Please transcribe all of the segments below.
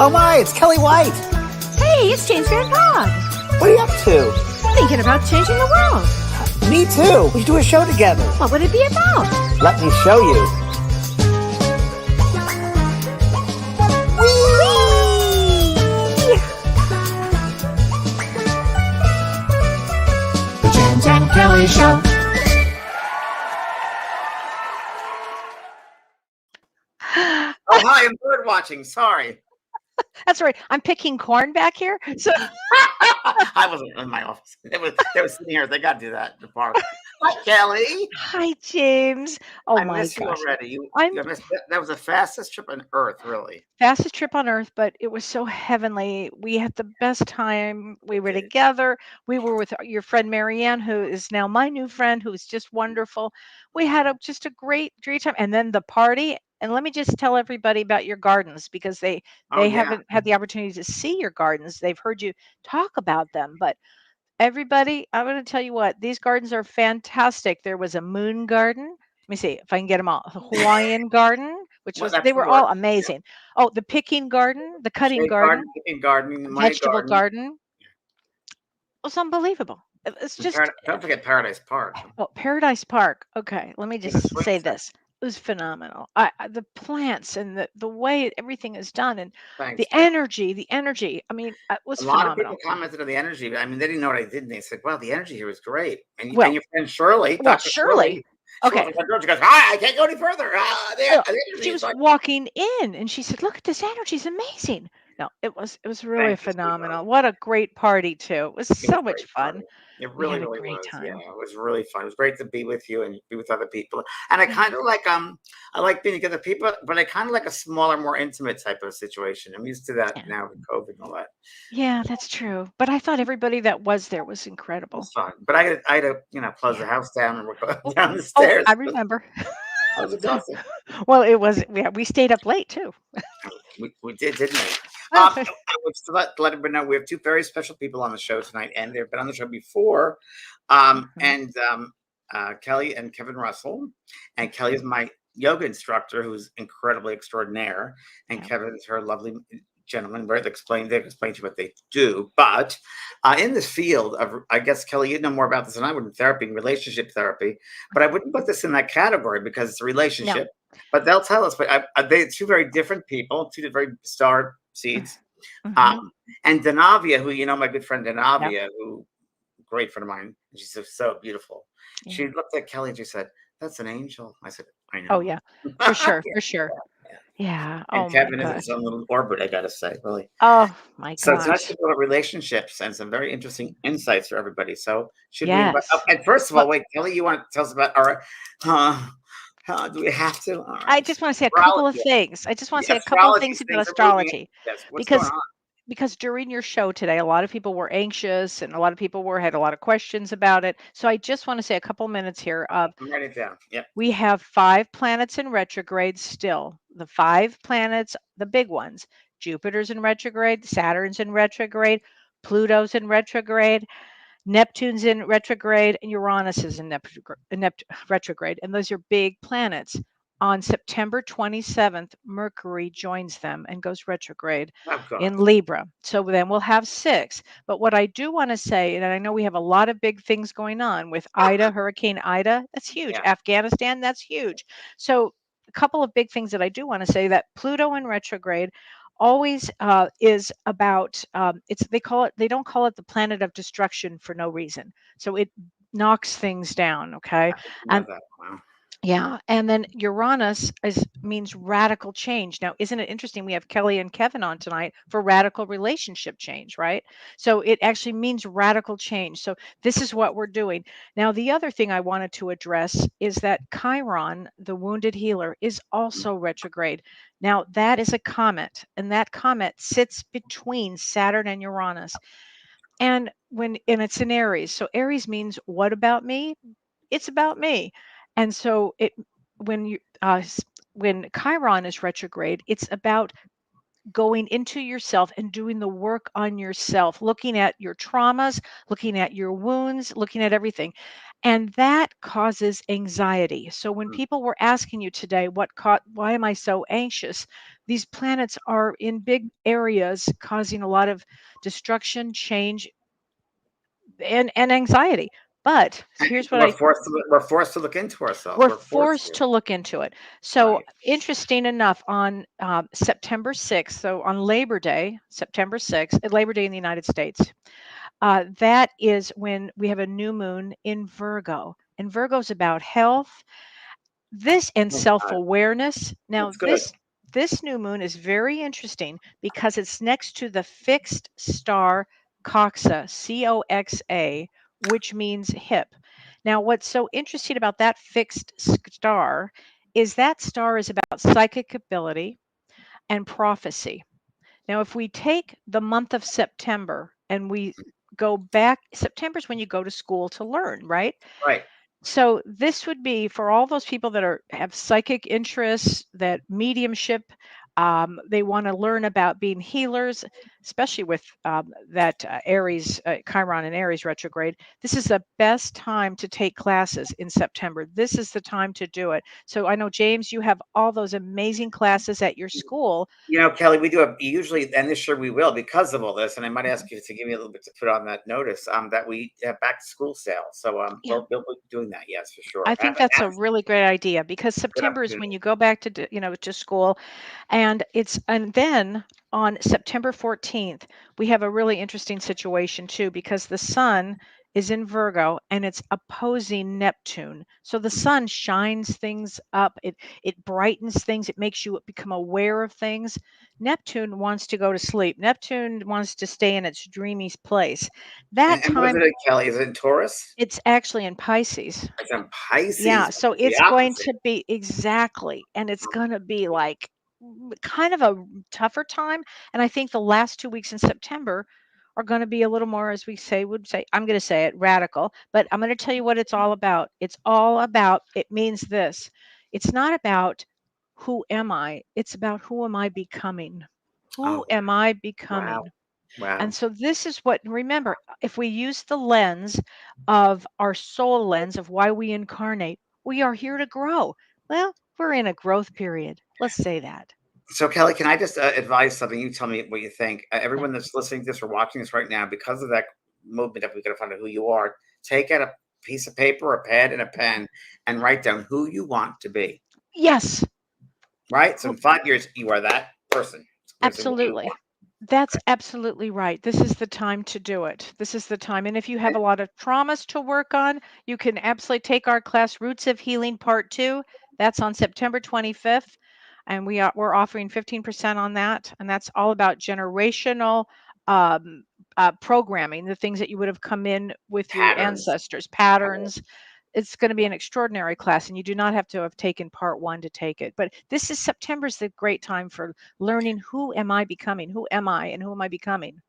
Oh my, it's Kelly White. Hey, it's James Van Prague. What are you up to? Thinking about changing the world. Me too. We should do a show together. What would it be about? Let me show you. The James and Kelly Show. Oh, hi, I'm bird watching. Sorry. That's right. I'm picking corn back here. So I wasn't in my office. They were sitting here. They got to do that in the park. Hi, Kelly. hi, James. Oh I my miss you gosh. already. I'm That was the fastest trip on Earth, really. fastest trip on earth, but it was so heavenly. We had the best time. We were Did. together. We were with your friend Marianne, who is now my new friend, who's just wonderful. We had just a great time. And then the party. And let me just tell everybody about your gardens because they Oh, yeah. haven't had the opportunity to see your gardens. They've heard you talk about them, but everybody, I'm going to tell you what, these gardens are fantastic. There was a moon garden. Let me see if I can get them all. The Hawaiian garden, which Well, was, that's they the were all word. amazing. Oh, the picking garden, the cutting Shade garden, garden, picking garden, my vegetable garden. garden. It was unbelievable. It's And just, don't forget Paradise Park. oh, Paradise Park. Okay, let me The just swing say set. this. It was phenomenal. The plants and the way everything is done and Thanks, the Kelly. energy. I mean, it was A lot of phenomenal. people commented on the energy, but I mean, they didn't know what I did, and they said, "Wow, the energy here was great." And Well, your friend Shirley, well, Dr. Shirley. Okay. She goes, "Hi, I can't go any further. The Well, energy she is was like." walking in and she said, "Look at this energy, it's amazing." No, it was really Thank you, sweetheart. phenomenal. What a great party too. It was It was so a much great party. fun. It We really, had a really great was. Yeah, time. it was really fun. It was great to be with you and be with other people. And I Yeah. kind of like I like being together with people, but I kind of like a smaller, more intimate type of situation. I'm used to that Yeah. now with COVID and all that. Yeah, that's true. But I thought everybody that was there was It incredible. was fun. But I had to close the Yeah. house down and we're going Oh, down the oh, stairs. I remember. I was exhausted. Well, it was we stayed up late too. We did, didn't we? Oh, I would let everybody know we have two very special people on the show tonight, and they've been on the show before. mhm. And Kelly and Kevin Russell, and Kelly is my yoga instructor, who's incredibly extraordinaire, and Yeah. Kevin is her lovely gentleman. Where they explain to you what they do, but in this field of, I guess Kelly, you know more about this than I would in therapy, in relationship therapy, but I wouldn't put this in that category because it's a No. relationship. But they'll tell us. But they two very different people, two very star seeds. Mhm. And Danavia, who my good friend Yep. Danavia, who great friend of mine, she's so beautiful. She Yeah. looked at Kelly and she said, "That's an angel." I said, "I Oh know." yeah. For sure. Yeah, For sure. yeah. Yeah. Oh And my Kevin is in gosh. his own little orbit, I gotta say, really. Oh my So tonight's gosh. about relationships and some very interesting insights for everybody. So should we invite? Yes. And first of Well, all, wait, Kelly, you want to tell us about our? Do we have to? All I right. just want to say a couple of Astrology. things. I just want to The say a couple of astrology things about things are moving. astrology Yes. What's going because on? during your show today, a lot of people were anxious and a lot of people had a lot of questions about it. So I just want to say a couple minutes here of I'm writing it down. Yep. we have 5 planets in retrograde still. The 5 planets, the big ones. Jupiter's in retrograde, Saturn's in retrograde, Pluto's in retrograde, Neptune's in retrograde, and Uranus is in retrograde. And those are big planets. On September 27th, Mercury joins them and goes retrograde Oh God. in Libra. So then we'll have 6. But what I do want to say, and I know we have a lot of big things going on with Ida, Hurricane Ida, that's huge. Yeah. Afghanistan, that's huge. So a couple of big things that I do want to say that Pluto in retrograde always is about they don't call it the planet of destruction for no reason. So it knocks things down. Okay. I didn't know And that. Wow. yeah, and then Uranus means radical change. Now, isn't it interesting? We have Kelly and Kevin on tonight for radical relationship change, right? So it actually means radical change. So this is what we're doing. Now, the other thing I wanted to address is that Chiron, the wounded healer, is also retrograde. Now, that is a comet, and that comet sits between Saturn and Uranus. And it's in Aries. So Aries means what about me? It's about me. And so when you when Chiron is retrograde, it's about going into yourself and doing the work on yourself, looking at your traumas, looking at your wounds, looking at everything. And that causes anxiety. So when Mm. people were asking you today, why am I so anxious? These planets are in big areas causing a lot of destruction, change, and anxiety. But And here's what we're I forced to we're forced to look into ourselves. we're We're forced forced to. to look into it. So Right. interesting enough, on September 6th, so on Labor Day, September 6th, Labor Day in the United States, that is when we have a new moon in Virgo. And Virgo's about health, this and Oh God, self-awareness. Now, that's good. this new moon is very interesting because it's next to the fixed star Coxa, Coxa, which means hip. Now, what's so interesting about that fixed star is that star is about psychic ability and prophecy. Now, if we take the month of September and we go back, September is when you go to school to learn, right? Right. So this would be for all those people that have psychic interests, that mediumship. They want to learn about being healers, especially with that Aries, Chiron and Aries retrograde. This is the best time to take classes in September. This is the time to do it. So I know, James, you have all those amazing classes at your school. Kelly, we do have usually, and this year we will because of all this. And I might Mhm. ask you to give me a little bit to put on that notice. That we have back to school sale. So Yeah. we'll be doing that. Yes, for I sure. think that's a really great idea because Good September is opportunity. when you go back to to school. And then on September 14th, we have a really interesting situation too, because the sun is in Virgo and it's opposing Neptune. So the sun shines things up, it brightens things, it makes you become aware of things. Neptune wants to go to sleep. Neptune wants to stay in its dreamy place. That And what is time, it in Kelly? Is it in Taurus? it's actually in Pisces. It's in Yeah, Pisces, which so is the it's going opposite. to be exactly, and it's gonna be like kind of a tougher time. And I think the last 2 weeks in September are going to be a little more, as we say, would say, I'm going to say it radical, but I'm going to tell you what it's all about. It's all about, it means this. It's not about who am I, it's about who am I becoming? Who Oh, am I wow. becoming? And Wow. so this is what, remember, if we use the lens of our soul lens of why we incarnate, we are here to grow. Well, we're in a growth period. Let's say that. So, Kelly, can I just advise something? You tell me what you think. Yeah. Everyone that's listening to this or watching this right now, because of that movement that we're going to find out who you are, take out a piece of paper, a pad, and a pen, and write down who you want to be. Yes, Right? So, who- in 5 years, you are that person. This is what you absolutely. want. That's absolutely right. This is the time to do it. This is the time. And if you have Okay? a lot of traumas to work on, you can absolutely take our class, Roots of Healing Part 2. That's on September 25th. And we're offering 15% on that. And that's all about generational um, programming, the things that you would have come in with your Patterns. ancestors, patterns. It's going to be an extraordinary class, and you do not have to have taken part one to take it. But this is September's the great time for learning, who am I becoming? Who am I and who am I becoming?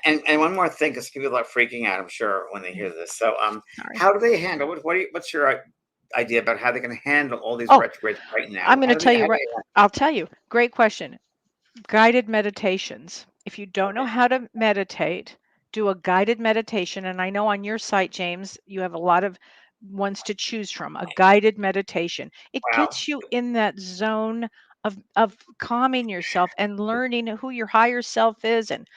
And one more thing, because people are freaking out, I'm sure, when they Yeah, hear this. So, sorry. how do they handle? What's your idea about how they can handle all these Oh, retrogrades right now? I'm going to tell How you do right. I'll tell you. Great question. Guided meditations. If you don't know okay? how to meditate, do a guided meditation. And I know on your site, James, you have a lot of ones to choose from. A guided meditation. It Wow. gets you in that zone of calming yourself and learning who your higher self is, and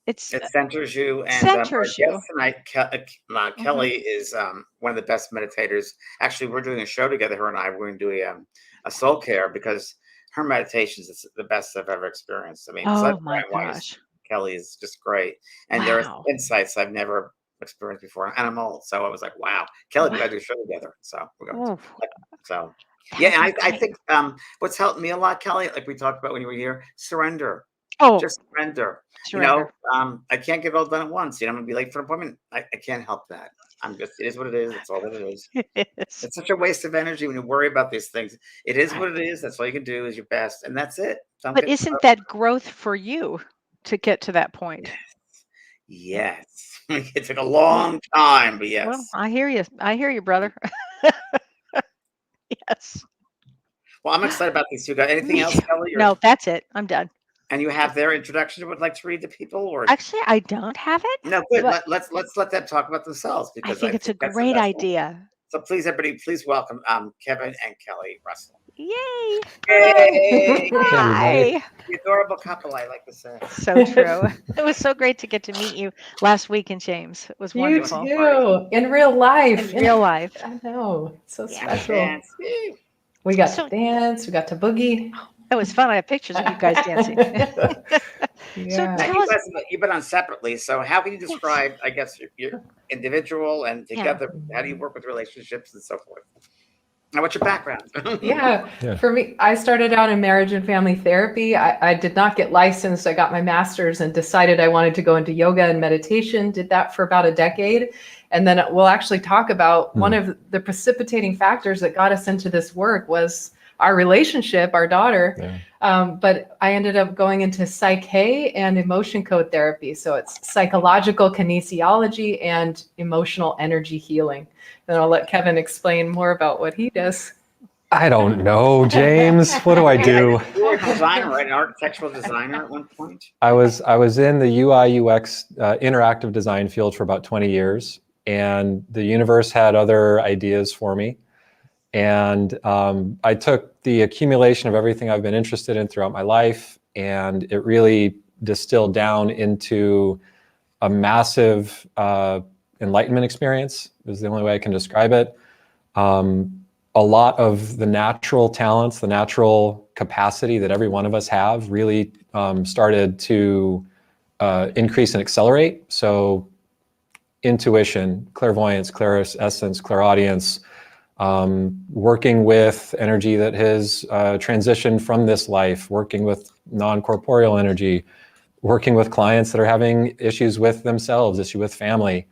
it's It centers you, and our centers guest you. tonight, Hmm. Kelly, is one of the best meditators. Actually, we're doing a show together. Her and I. We're going to do a soul care because her meditations is the best I've ever experienced. I mean, besides Oh my Brian Weiss, gosh. Kelly is just great, and there are Wow. insights I've never experienced before. And I'm old, so I was like, "Wow, Kelly, we got Wow. to do a show together." So we're going to. Oh, So that yeah, would and be I great. think what's helped me a lot, Kelly, like we talked about when you were here, surrender. Oh, Just surrender. surrender. I can't get it all done at once. I'm gonna be late for an appointment. I can't help that. It is what it is. It's all that it is. Yes. It's such a waste of energy when you worry about these things. It is Right. what it is. That's all you can do is your best, and that's it. Don't But get isn't that growth for you to get to that point? yes, Yeah. yes. It took a Well, long time, but well, yes. I hear you. I hear you, brother. Yes. Well, I'm excited about these two guys. Anything Me else, too. Kelly? Or No, that's it. I'm done. and you have their introduction you would like to read to people, or Actually, I don't have it, no? Good. but Let's let them talk about themselves I because I think it's a think that's the great best one. idea. So please, everybody, please welcome Kevin and Kelli Russell. Yay! Yay! Hi. The adorable couple, I like to say. So true. It was so great to get to meet you last week in James. It was You wonderful. too, in real life. In real life. I know, it's so Yeah. special. Dance. We got So- to dance, we got to boogie. It was fun. I have pictures of you guys dancing. Yeah. Now, Tell us- you've been on separately, so how can you describe, I guess, your individual and together? How do you work with relationships and so forth? Now, what's your background? Yeah. Yeah. For me, I started out in marriage and family therapy. I did not get licensed. I got my master's and decided I wanted to go into yoga and meditation. Did that for about a decade. And then we'll actually talk about one of the precipitating factors that got us into this work was our relationship, our daughter. Yeah. But I ended up going into psyche and emotion code therapy. So it's psychological kinesiology and emotional energy healing. And I'll let Kevin explain more about what he does. I don't know, James. What do I do? You were a designer, right? An architectural designer at one point? I was in the UI UX interactive design field for about 20 years, and the universe had other ideas for me. And I took the accumulation of everything I've been interested in throughout my life, and it really distilled down into a massive enlightenment experience, is the only way I can describe it. A lot of the natural talents, the natural capacity that every one of us have really started to increase and accelerate. So intuition, clairvoyance, clairessence, clairaudience, working with energy that has transitioned from this life, working with non-corporeal energy, working with clients that are having issues with themselves, issue with family.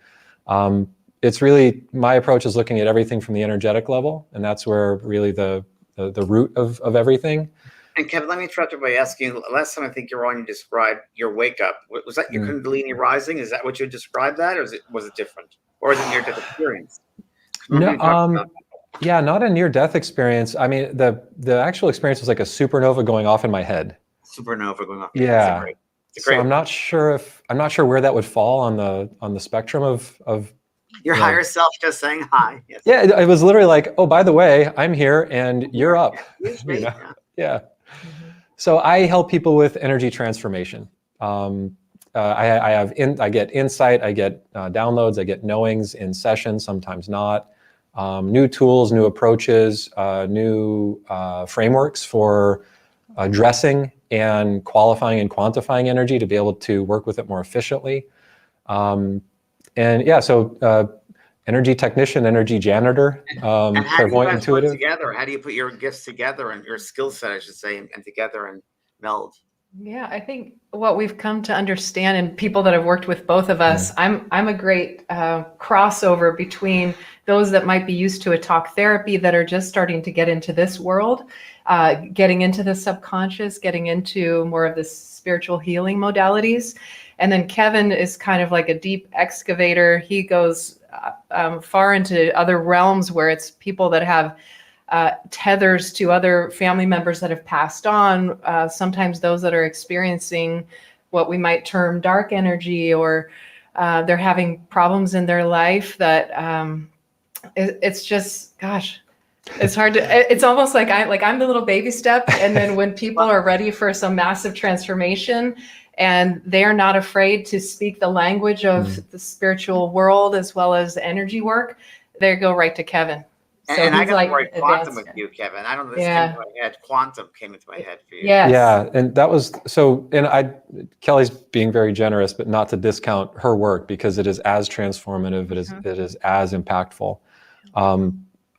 It's really, my approach is looking at everything from the energetic level, and that's where really the root of everything. And Kevin, let me interrupt you by asking you, last time I think you were on, you described your wake up. Was that your Kundalini rising? Is that what you described that, or was it different? Or is it your death experience? No, yeah, not a near-death experience. I mean, the actual experience was like a supernova going off in my head. Supernova going off. Yeah. It's great. So I'm not sure where that would fall on the spectrum of Your higher self just saying hi. Yes. Yeah, it was literally like, oh, by the way, I'm here and you're up. Excuse me. You know? Yeah. So I help people with energy transformation. I get insight, I get downloads, I get knowings in sessions, sometimes not. New tools, new approaches, new frameworks for addressing and qualifying and quantifying energy to be able to work with it more efficiently. And yeah, so energy technician, energy janitor, And how do you clairvoyant, guys work intuitive. together? How do you put your gifts together and your skill set, I should say, and together and meld? Yeah, I think what we've come to understand, and people that have worked with both of us, I'm a great crossover between those that might be used to a talk therapy that are just starting to get into this world, getting into the subconscious, getting into more of the spiritual healing modalities. And then Kevin is kind of like a deep excavator. He goes far into other realms where it's people that have tethers to other family members that have passed on, sometimes those that are experiencing what we might term dark energy, or they're having problems in their life that it's just, gosh, it's hard to, it's almost like I'm the little baby step. And then when people are ready for some massive transformation and they are not afraid to speak the language of the spiritual world as well as energy work, they go right to Kevin. So And I he's got like the word quantum advanced. with you, Kevin. I don't know, this Yeah. came into my head. Quantum came into my head for you. Yes. Yeah, and that was so. And Kelly's being very generous, but not to discount her work because it is as transformative. It is as impactful.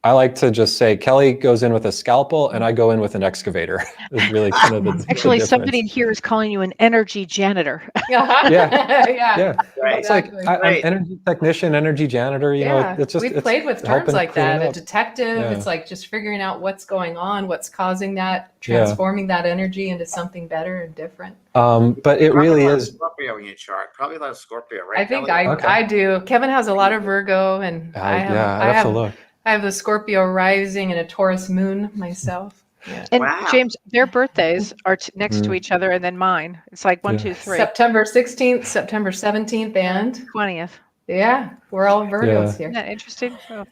I like to just say Kelly goes in with a scalpel and I go in with an excavator. Is really kind of the Actually, difference. somebody in here is calling you an energy janitor. Yeah. Yeah, Right. it's like I'm Right. energy technician, energy janitor. You know, it's just we've it's played with terms helping like clean that. it A up. detective, Yeah. it's like just figuring out what's going on, what's causing that, transforming that energy into something better and different. But it Probably really a lot of is. Scorpio in your chart. Probably a lot of Scorpio, right? I think Kelly? Okay. I do. Kevin has a lot of Virgo, and I'd have to look. I have the Scorpio rising and a Taurus moon myself. Yeah. And Wow. James, their birthdays are next to Mm. each other, and then mine. It's like 1, Yeah. 2, 3. September 16th, September 17th, and 20th. Yeah, we're all Virgos Isn't here. that interesting? Oh,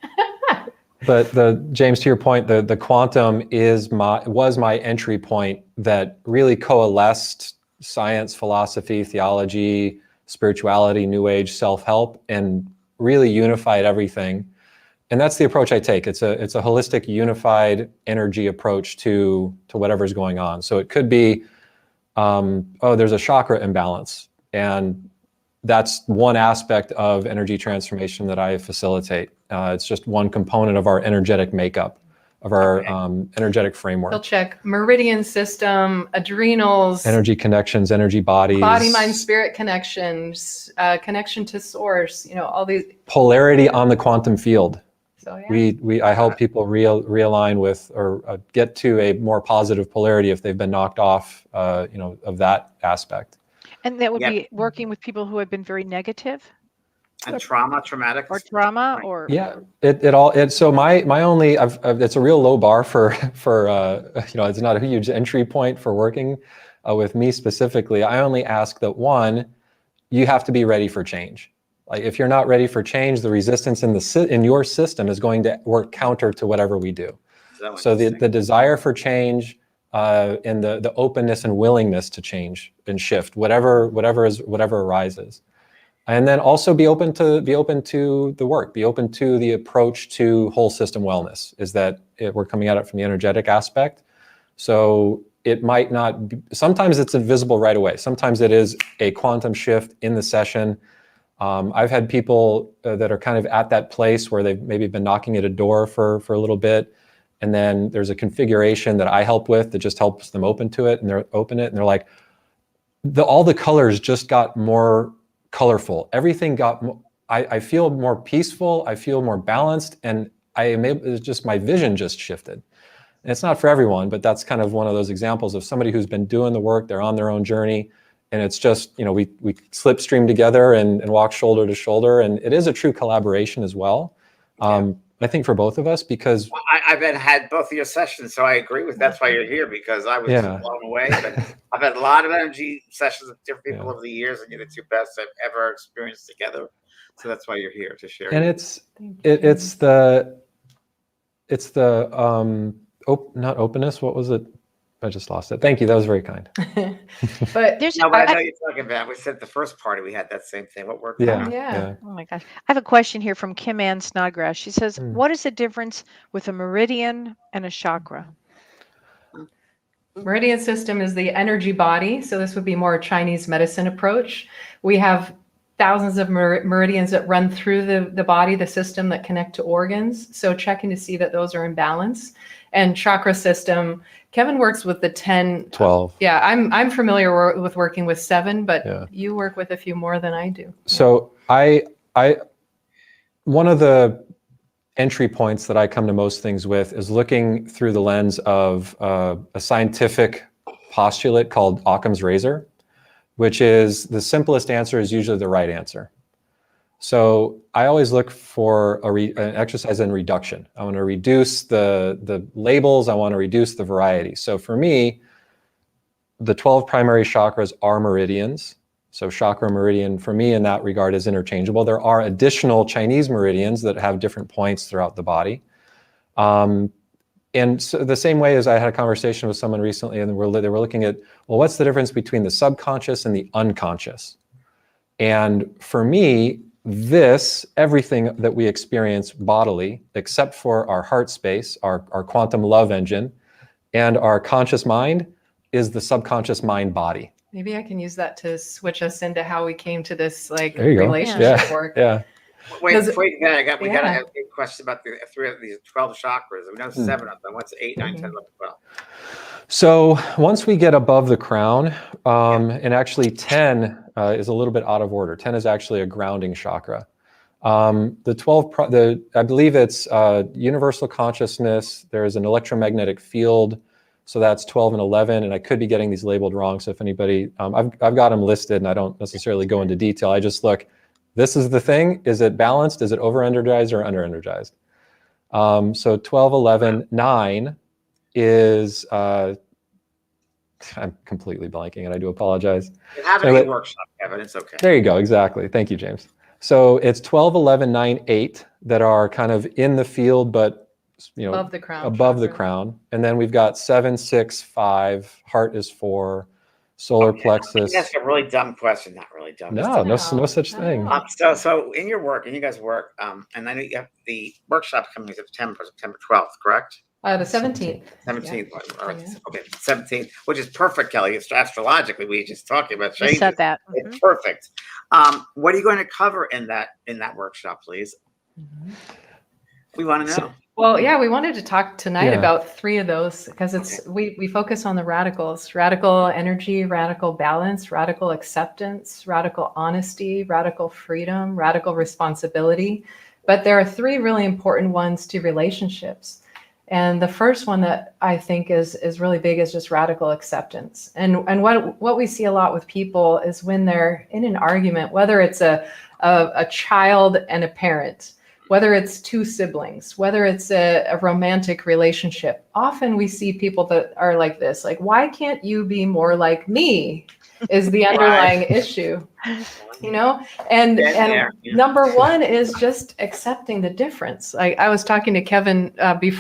But James, to your point, the quantum was my entry point that really coalesced science, philosophy, theology, spirituality, New Age, self-help, and really unified everything. And that's the approach I take. It's a holistic, unified energy approach to whatever's going on. So it could be, there's a chakra imbalance, and that's one aspect of energy transformation that I facilitate. It's just one component of our energetic makeup, of our energetic He'll framework. check meridian system, adrenals, Energy connections, energy bodies. body, mind, spirit connections, connection to source, all these. Polarity on the quantum field. So yeah. I help people realign with or get to a more positive polarity if they've been knocked off, of that aspect. and that would Yep. be working with people who have been very negative And traumatic. or trauma Right. or Yeah, so my only, it's a real low bar for it's not a huge entry point for working with me specifically. I only ask that, one, you have to be ready for change. Like, if you're not ready for change, the resistance in your system is going to work counter to whatever we do. So the desire for change, and the openness and willingness to change and shift, whatever arises. And then also be open to the work, be open to the approach to whole system wellness, is that we're coming at it from the energetic aspect. So it might not be, sometimes it's invisible right away. Sometimes it is a quantum shift in the session. I've had people that are kind of at that place where they've maybe been knocking at a door for a little bit. And then there's a configuration that I help with that just helps them open to it, and they're like, all the colors just got more colorful. Everything got, I feel more peaceful. I feel more balanced, and it's just, my vision just shifted. And it's not for everyone, but that's kind of one of those examples of somebody who's been doing the work. They're on their own journey, and it's just, we slipstream together and walk shoulder to shoulder. And it is a true collaboration as well. I think for both of us, because I've had both of your sessions, so I agree with that's why you're here, because I was blown away. But I've had a lot of energy sessions with different people over the years, and you're the two best I've ever experienced together. So that's why you're here to share. And it's the not openness. What was it? I just lost it. Thank you. That was very kind. But there's No, but I know you're talking about. We said the first party we had that same thing. What worked? Yeah. Oh my gosh. I have a question here from Kim Ann Snodgrass. She says, what is the difference with a meridian and a chakra? Meridian system is the energy body. So this would be more a Chinese medicine approach. We have thousands of meridians that run through the body, the system, that connect to organs. So checking to see that those are in balance. And chakra system, Kevin works with the 10, 12. Yeah, I'm familiar with working with 7, but you work with a few more than I do. So one of the entry points that I come to most things with is looking through the lens of a scientific postulate called Occam's razor, which is the simplest answer is usually the right answer. So I always look for an exercise in reduction. I want to reduce the labels. I want to reduce the variety. So for me, the 12 primary chakras are meridians. So chakra meridian for me in that regard is interchangeable. There are additional Chinese meridians that have different points throughout the body. And so the same way as I had a conversation with someone recently, and they were looking at, well, what's the difference between the subconscious and the unconscious? And for me, everything that we experience bodily, except for our heart space, our quantum love engine, and our conscious mind, is the subconscious mind body. Maybe I can use that to switch us into how we came to this relationship work. Yeah. Wait, we got to have a question about the these 12 chakras. We know 7 of them. What's 8, 9, 10, 11, 12? So once we get above the crown, and actually 10 is a little bit out of order. 10 is actually a grounding chakra. The 12, I believe it's universal consciousness. There's an electromagnetic field. So that's 12 and 11, and I could be getting these labeled wrong. So if anybody, I've got them listed, and I don't necessarily go into detail. I just look, this is the thing. Is it balanced? Is it over-energized or under-energized? So 12, 11, 9 is, I'm completely blanking, and I do apologize. You have a workshop, Kevin. It's okay. There you go. Exactly. Thank you, James. So it's 12, 11, 9, 8 that are kind of in the field, but Above the crown. above the chakra. crown. And then we've got 7, 6, 5, heart is 4, solar plexus. That's a really dumb question. Not really dumb. just No, dumb. no such I thing. know. So in your work, and you guys work, and I know you have the workshop coming in September 12th, correct? The 17th. 17th. All right. Yeah. Okay, 17th, which is perfect, Kelly. It's astrologically, we just talking about Just changes. said that. It's perfect. What are you going to cover in that workshop, please? We want to know. Well, yeah, we wanted to talk tonight Yeah. about 3 of those because we focus on the radicals: radical energy, radical balance, radical acceptance, radical honesty, radical freedom, radical responsibility. But there are 3 really important ones to relationships. And the first one that I think is really big is just radical acceptance. And what we see a lot with people is when they're in an argument, whether it's a child and a parent, whether it's 2 siblings, whether it's a romantic relationship, often we see people that are like this, like, why can't you be more like me, is the underlying issue, you know? And number 1 is just accepting the difference. I was talking to Kevin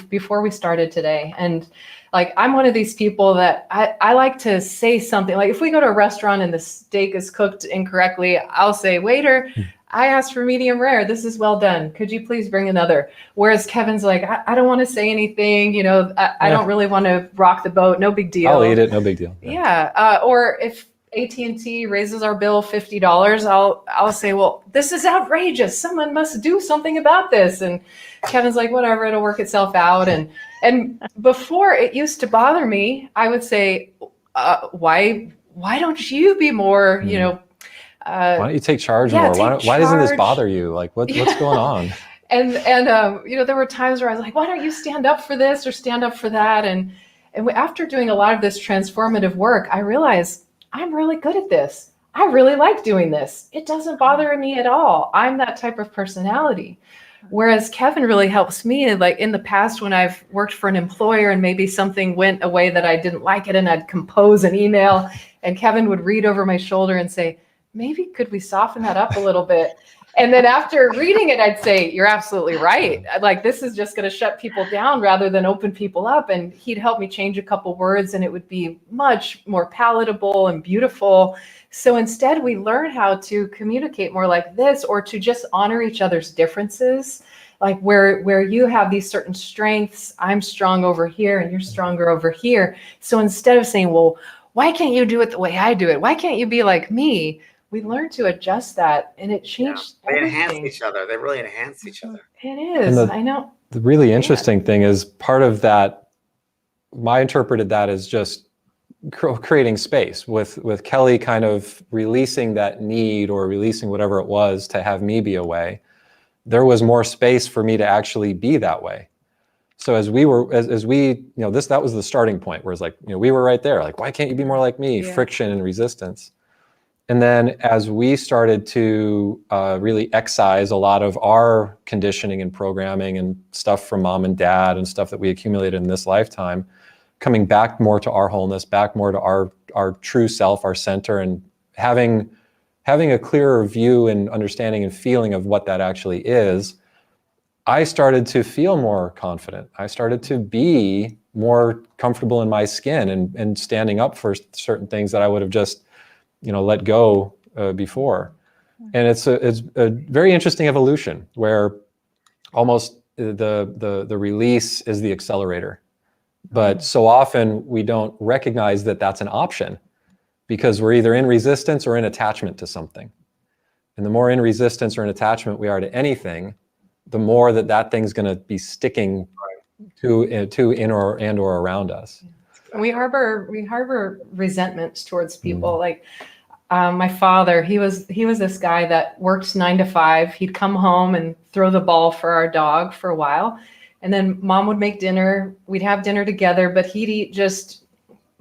before we started today, and like, I'm one of these people that I like to say something, like if we go to a restaurant and the steak is cooked incorrectly, I'll say, waiter, I asked for medium rare. This is well done. Could you please bring another? Whereas Kevin's like, I don't want to say anything. You know, I don't really want to rock the boat. No big deal. I'll eat it. No big deal. Yeah. Or if AT&T raises our bill $50, I'll say, well, this is outrageous. Someone must do something about this. And Kevin's like, whatever, it'll work itself out. And before, it used to bother me. I would say, why don't you be more, you know, why don't you take charge yeah, more? take Why doesn't this charge. bother you? Like, what's going on? And you know, there were times where I was like, why don't you stand up for this or stand up for that? And after doing a lot of this transformative work, I realized I'm really good at this. I really like doing this. It doesn't bother me at all. I'm that type of personality. Whereas Kevin really helps me, like in the past when I've worked for an employer and maybe something went a way that I didn't like it and I'd compose an email and Kevin would read over my shoulder and say, maybe could we soften that up a little bit? And then after reading it, I'd say, you're absolutely right. Like, this is just going to shut people down rather than open people up. And he'd help me change a couple words and it would be much more palatable and beautiful. So instead, we learn how to communicate more like this, or to just honor each other's differences. Like where you have these certain strengths, I'm strong over here and you're stronger over here. So instead of saying, well, why can't you do it the way I do it? Why can't you be like me? We learn to adjust that, and it changed everything. They enhance each other. They really enhance each other. It is. I know. The really interesting thing is part of that, I interpreted that as just creating space with Kelli kind of releasing that need or releasing whatever it was to have me be away. There was more space for me to actually be that way. So as we, you know, that was the starting point where it's like, you know, we were right there. Like, why can't you be more like me? Yeah. Friction and resistance. And then as we started to really excise a lot of our conditioning and programming and stuff from mom and dad and stuff that we accumulated in this lifetime, coming back more to our wholeness, back more to our true self, our center, and having a clearer view and understanding and feeling of what that actually is, I started to feel more confident. I started to be more comfortable in my skin and standing up for certain things that I would have just, you know, let go before. And it's a very interesting evolution where almost the release is the accelerator. But so often we don't recognize that that's an option because we're either in resistance or in attachment to something. And the more in resistance or in attachment we are to anything, the more that thing's going to be sticking to in or around us. And we harbor resentments towards people. Like my father, he was this guy that worked 9 to 5. He'd come home and throw the ball for our dog for a while. And then mom would make dinner. We'd have dinner together, but he'd eat just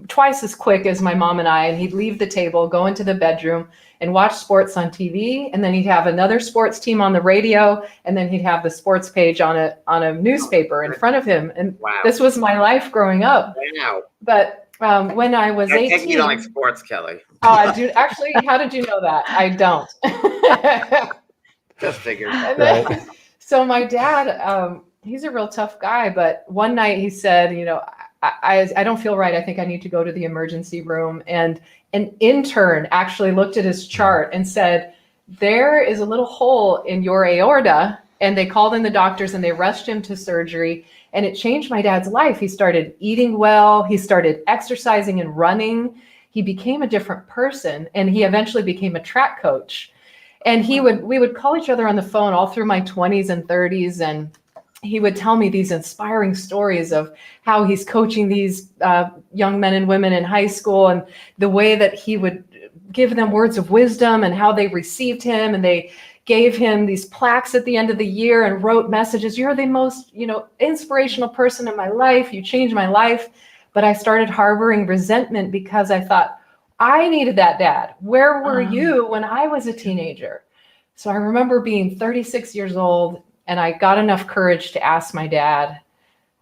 twice as quick as my mom and I. And he'd leave the table, go into the bedroom and watch sports on TV. And then he'd have another sports team on the radio. And then he'd have the sports page on a newspaper in front of him. And This was my life growing up. Wow. But when I was 18. You don't like sports, Kelli. Dude, actually, how did you know that? I don't. Just figured. And then, so my dad, he's a real tough guy, but one night he said, you know, I don't feel right. I think I need to go to the emergency room. And an intern actually looked at his chart and said, there is a little hole in your aorta. And they called in the doctors and they rushed him to surgery. And it changed my dad's life. He started eating well. He started exercising and running. He became a different person. And he eventually became a track coach. And we would call each other on the phone all through my 20s and 30s. And he would tell me these inspiring stories of how he's coaching these young men and women in high school, and the way that he would give them words of wisdom and how they received him. And they gave him these plaques at the end of the year and wrote messages. You're the most, inspirational person in my life. You changed my life. But I started harboring resentment because I thought, I needed that dad. Where were you when I was a teenager? So I remember being 36 years old, and I got enough courage to ask my dad.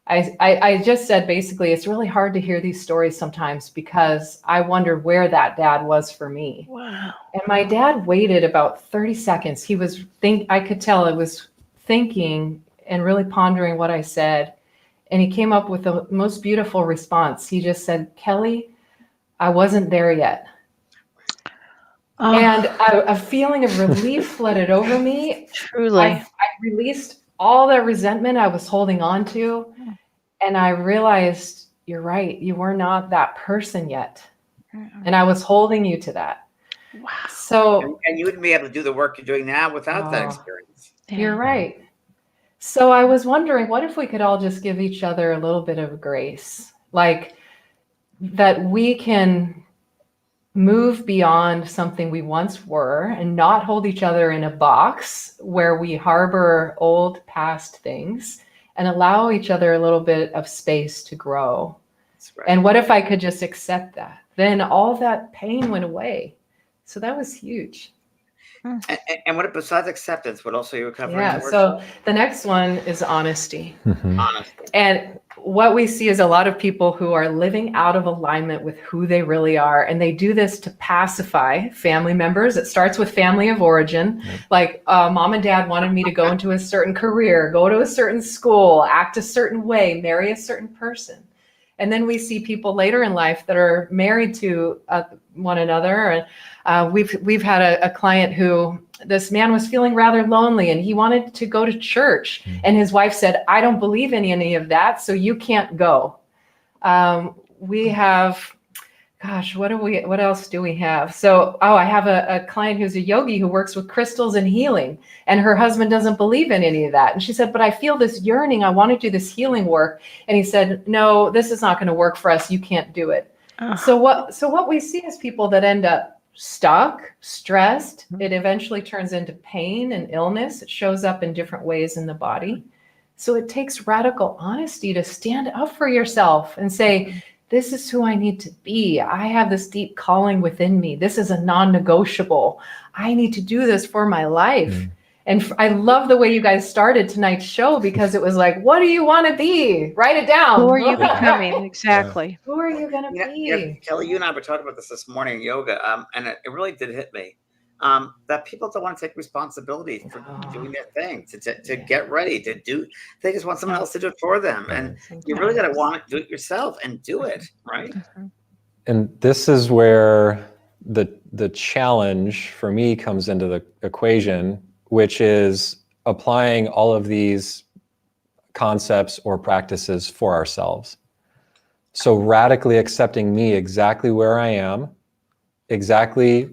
I just said, basically, it's really hard to hear these stories sometimes because I wondered where that dad was for me. Wow. And my dad waited about 30 seconds. I could tell it was thinking and really pondering what I said. And he came up with the most beautiful response. He just said, Kelly, I wasn't there yet. Oh, And a feeling of relief flooded over me. truly. I released all that resentment I was holding on to. And I realized, you're right. You were not that person yet. And I was holding you to that. Wow. So And you wouldn't be able to do the work you're doing now without that Oh. experience. you're right. So I was wondering, what if we could all just give each other a little bit of grace? Like that we can move beyond something we once were and not hold each other in a box where we harbor old past things and allow each other a little bit of space to grow. That's right. And what if I could just accept that? Then all that pain went away. So that was huge. And what besides acceptance, what else are you covering? Yeah. So the next one is honesty. Honesty. And what we see is a lot of people who are living out of alignment with who they really are. And they do this to pacify family members. It starts with family of origin. Like mom and dad wanted me to go into a certain career, go to a certain school, act a certain way, marry a certain person. And then we see people later in life that are married to one another. And we've had a client who, this man was feeling rather lonely and he wanted to go to church. And his wife said, I don't believe in any of that, so you can't go. We have, gosh, what else do we have? So, I have a client who's a yogi who works with crystals and healing, and her husband doesn't believe in any of that. And she said, but I feel this yearning. I want to do this healing work. And he said, no, this is not going to work for us. You can't do it. So what we see is people that end up stuck, stressed. It eventually turns into pain and illness. It shows up in different ways in the body. So it takes radical honesty to stand up for yourself and say, this is who I need to be. I have this deep calling within me. This is a non-negotiable. I need to do this for my life. And I love the way you guys started tonight's show, because it was like, what do you want to be? Write it down. Who are you becoming? Exactly. Who are you going to be? Kelly, you and I were talking about this morning in yoga, and it really did hit me. That people don't want to take responsibility for doing their thing, to get ready, to do. They just want someone else to do it for them. And you really got to want to do it yourself and do it, right? And this is where the challenge for me comes into the equation, which is applying all of these concepts or practices for ourselves. So radically accepting me exactly where I am, exactly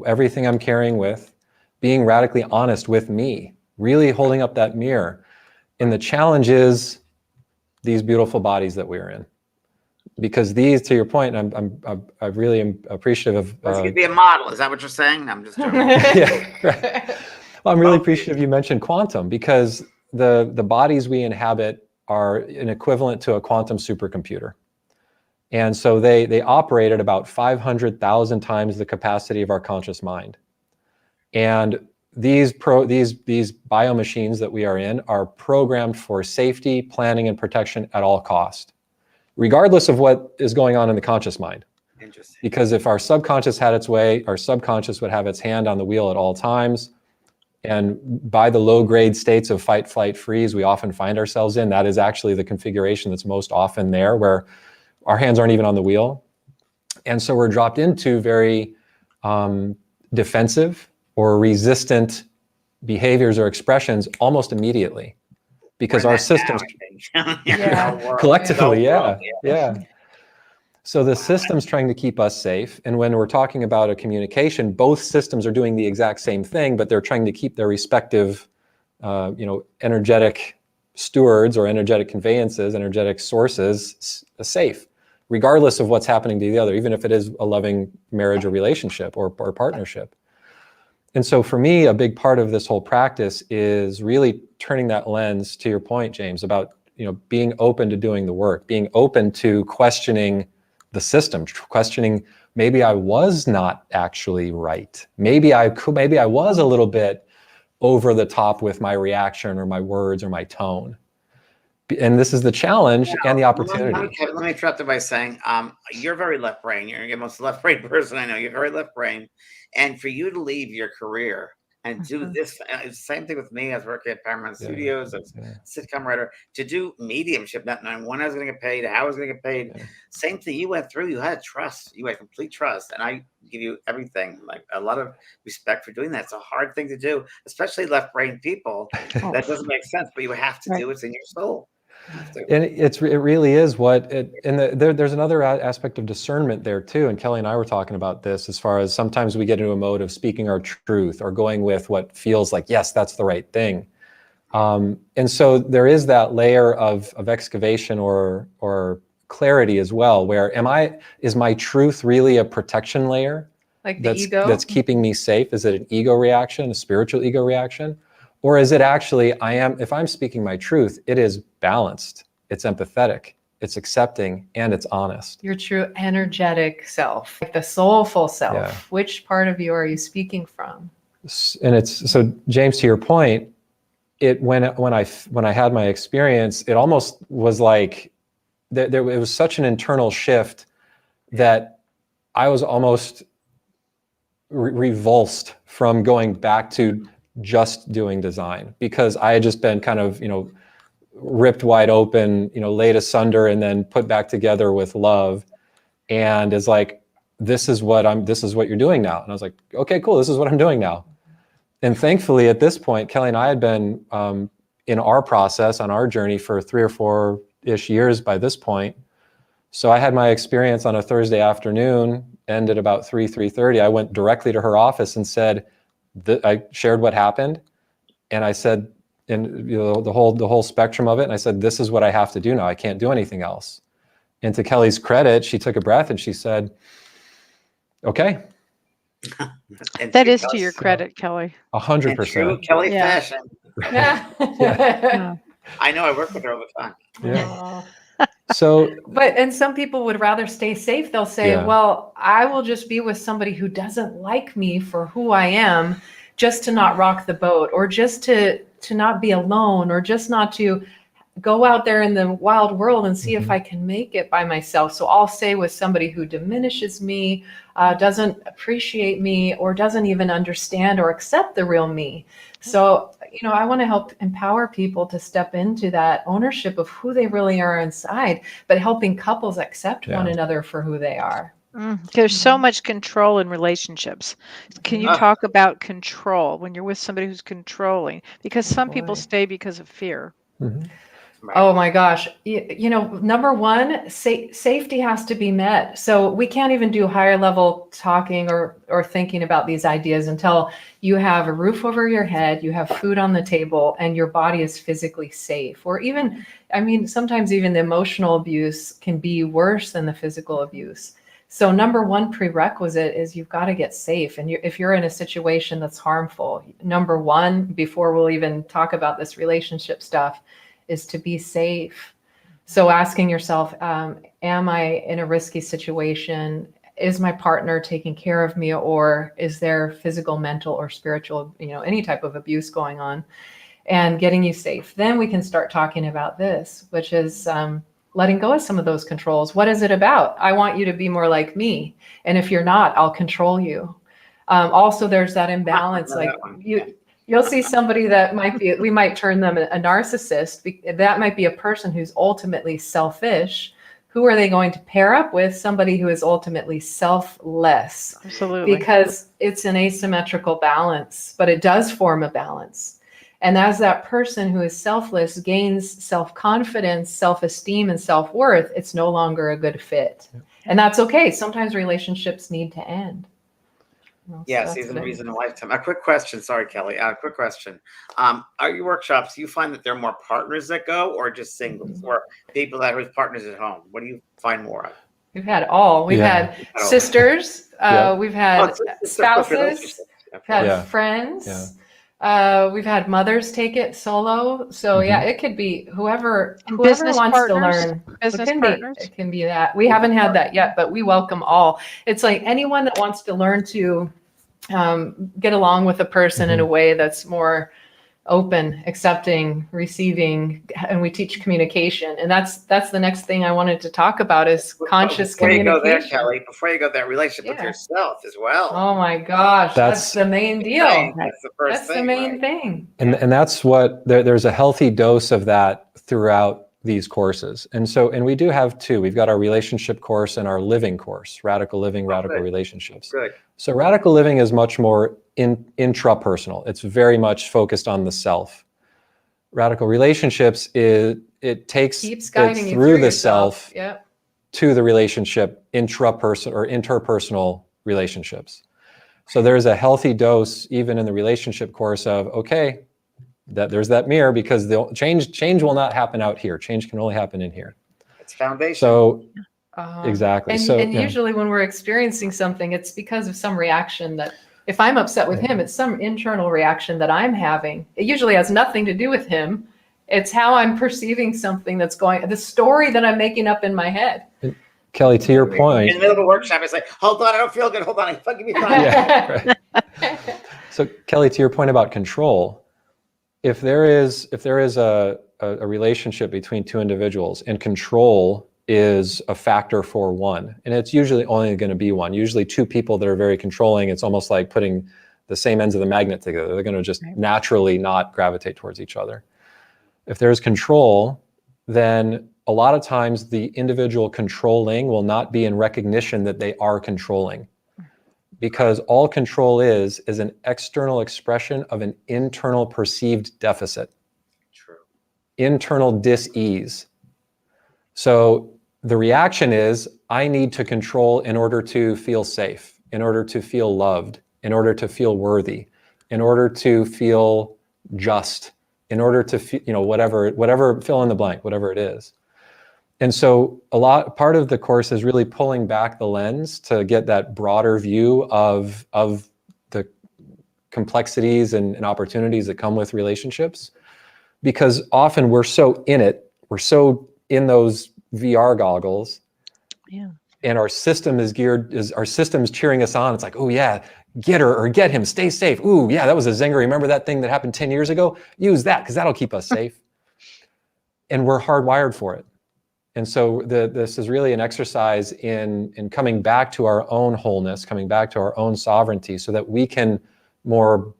everything I'm carrying with, being radically honest with me, really holding up that mirror. And the challenge is these beautiful bodies that we're in. Because these, to your point, I really am appreciative of. Let's be a model. Is that what you're saying? I'm just joking. Yeah, right. Well, I'm really appreciative you mentioned quantum, because the bodies we inhabit are an equivalent to a quantum supercomputer. And so they operate at about 500,000 times the capacity of our conscious mind. And these biomachines that we are in are programmed for safety, planning, and protection at all cost, regardless of what is going on in the conscious mind. Interesting. Because if our subconscious had its way, our subconscious would have its hand on the wheel at all times. And by the low grade states of fight, flight, freeze, we often find ourselves in, that is actually the configuration that's most often there, where our hands aren't even on the wheel. And so we're dropped into very defensive or resistant behaviors or expressions almost immediately, because our systems collectively, yeah. So the system's trying to keep us safe. And when we're talking about a communication, both systems are doing the exact same thing, but they're trying to keep their respective, energetic stewards or energetic conveyances, energetic sources safe, regardless of what's happening to the other, even if it is a loving marriage or relationship or partnership. And so for me, a big part of this whole practice is really turning that lens, to your point, James, about, being open to doing the work, being open to questioning the system, questioning, maybe I was not actually right. Maybe I was a little bit over the top with my reaction or my words or my tone. And this is the challenge and the opportunity. Let me interrupt you by saying, you're very left brain. You're the most left brain person I know. You're very left brain. And for you to leave your career and do this, same thing with me. I was working at Paramount Studios as sitcom writer, to do mediumship, not knowing when I was going to get paid, how I was going to get paid. Same thing you went through. You had trust. You had complete trust. And I give you everything, like a lot of respect for doing that. It's a hard thing to do, especially left brain people. That doesn't make sense, but you have to do it. It's in your soul. And it really is there's another aspect of discernment there too. And Kelly and I were talking about this, as far as sometimes we get into a mode of speaking our truth or going with what feels like, yes, that's the right thing. And so there is that layer of excavation or clarity as well, where is my truth really a protection layer? Like the ego? That's keeping me safe? Is it an ego reaction, a spiritual ego reaction? Or is it actually, if I'm speaking my truth, it is balanced, it's empathetic, it's accepting, and it's honest. Your true energetic self, like the soulful self. Yeah. Which part of you are you speaking from? And it's, so James, to your point, when I had my experience, it almost was like, it was such an internal shift that I was almost revulsed from going back to just doing design, because I had just been kind of, ripped wide open, laid asunder and then put back together with love. And it's like, this is what you're doing now. And I was like, okay, cool. This is what I'm doing now. And thankfully at this point, Kelly and I had been in our process, on our journey, for 3 or 4-ish years by this point. So I had my experience on a Thursday afternoon, ended about 3:30. I went directly to her office and said, I shared what happened, and I said, and the whole spectrum of it, and I said, this is what I have to do now. I can't do anything else. And to Kelly's credit, she took a breath and she said, okay. That is to your credit, Kelly. 100%. True Kelly fashion. Yeah. I know, I work with her all the time. Yeah. So, and some people would rather stay safe. They'll say, well, I will just be with somebody who doesn't like me for who I am, just to not rock the boat, or just to not be alone, or just not to go out there in the wild world and see if I can make it by myself. So I'll stay with somebody who diminishes me, doesn't appreciate me, or doesn't even understand or accept the real me. So, I want to help empower people to step into that ownership of who they really are inside, but helping couples accept one another for who they are. There's so much control in relationships. Can you talk about control when you're with somebody who's controlling? Because some people stay because of fear. Oh my gosh. Number one, safety has to be met. So we can't even do higher level talking or thinking about these ideas until you have a roof over your head, you have food on the table, and your body is physically safe. Or even, sometimes even the emotional abuse can be worse than the physical abuse. So number one prerequisite is you've got to get safe. And if you're in a situation that's harmful, number one, before we'll even talk about this relationship stuff, is to be safe. So asking yourself, am I in a risky situation? Is my partner taking care of me, or is there physical, mental, or spiritual, any type of abuse going on, and getting you safe? Then we can start talking about this, which is letting go of some of those controls. What is it about? I want you to be more like me. And if you're not, I'll control you. Also, there's that imbalance. Like You'll see somebody that might be, we might term them a narcissist. That might be a person who's ultimately selfish. Who are they going to pair up with? Somebody who is ultimately selfless. Absolutely. Because it's an asymmetrical balance, but it does form a balance. And as that person who is selfless gains self-confidence, self-esteem, and self-worth, it's no longer a good fit. And that's okay. Sometimes relationships need to end. Yeah, season, reason, and lifetime. A quick question. Sorry, Kelly. Quick question. Are your workshops, do you find that there are more partners that go or just singles or people that have partners at home? What do you find more of? We've had all. We've had sisters. We've had spouses. We've had friends. We've had mothers take it solo. So it could be whoever business wants partners, to learn. Business partners. It can be that. We haven't had that yet, but we welcome all. It's like anyone that wants to learn to get along with a person in a way that's more open, accepting, receiving, and we teach communication. And that's the next thing I wanted to talk about is conscious communication. Before you go there, Kelly, before you go there, relationship with yourself as well. Oh my gosh, that's the main deal. That's the first that's thing. The main thing. And that's what there's a healthy dose of that throughout these courses. And we do have two. We've got our relationship course and our living course, radical living, radical relationships. Good. So radical living is much more intrapersonal. It's very much focused on the self. Radical relationships it takes keeps guiding it through the yourself. self to the relationship, interpersonal relationships. So there's a healthy dose even in the relationship course of that there's that mirror, because the change will not happen out here. Change can only happen in here. It's foundation. So exactly. And usually when we're experiencing something, it's because of some reaction that if I'm upset with him, it's some internal reaction that I'm having. It usually has nothing to do with him. It's how I'm perceiving something that's the story that I'm making up in my head. Kelly, to your point. In the middle of a workshop, it's like, hold on, I don't feel good. Hold on, I fucking be fine. So Kelly, to your point about control, if there is a relationship between two individuals and control is a factor for one, and it's usually only going to be one, usually two people that are very controlling, it's almost like putting the same ends of the magnet together. They're going to just naturally not gravitate towards each other. If there's control, then a lot of times the individual controlling will not be in recognition that they are controlling. Because all control is an external expression of an internal perceived deficit. True. Internal dis-ease. So the reaction is, I need to control in order to feel safe, in order to feel loved, in order to feel worthy, in order to feel just, in order to feel, whatever, fill in the blank, whatever it is. And so part of the course is really pulling back the lens to get that broader view of the complexities and opportunities that come with relationships, because often we're so in it, we're so in those VR goggles, and our system is cheering us on. It's like, oh yeah, get her or get him, stay safe. Ooh yeah, that was a zinger. Remember that thing that happened 10 years ago? Use that because that'll keep us safe. And we're hardwired for it. And so this is really an exercise in coming back to our own wholeness, coming back to our own sovereignty, so that we can more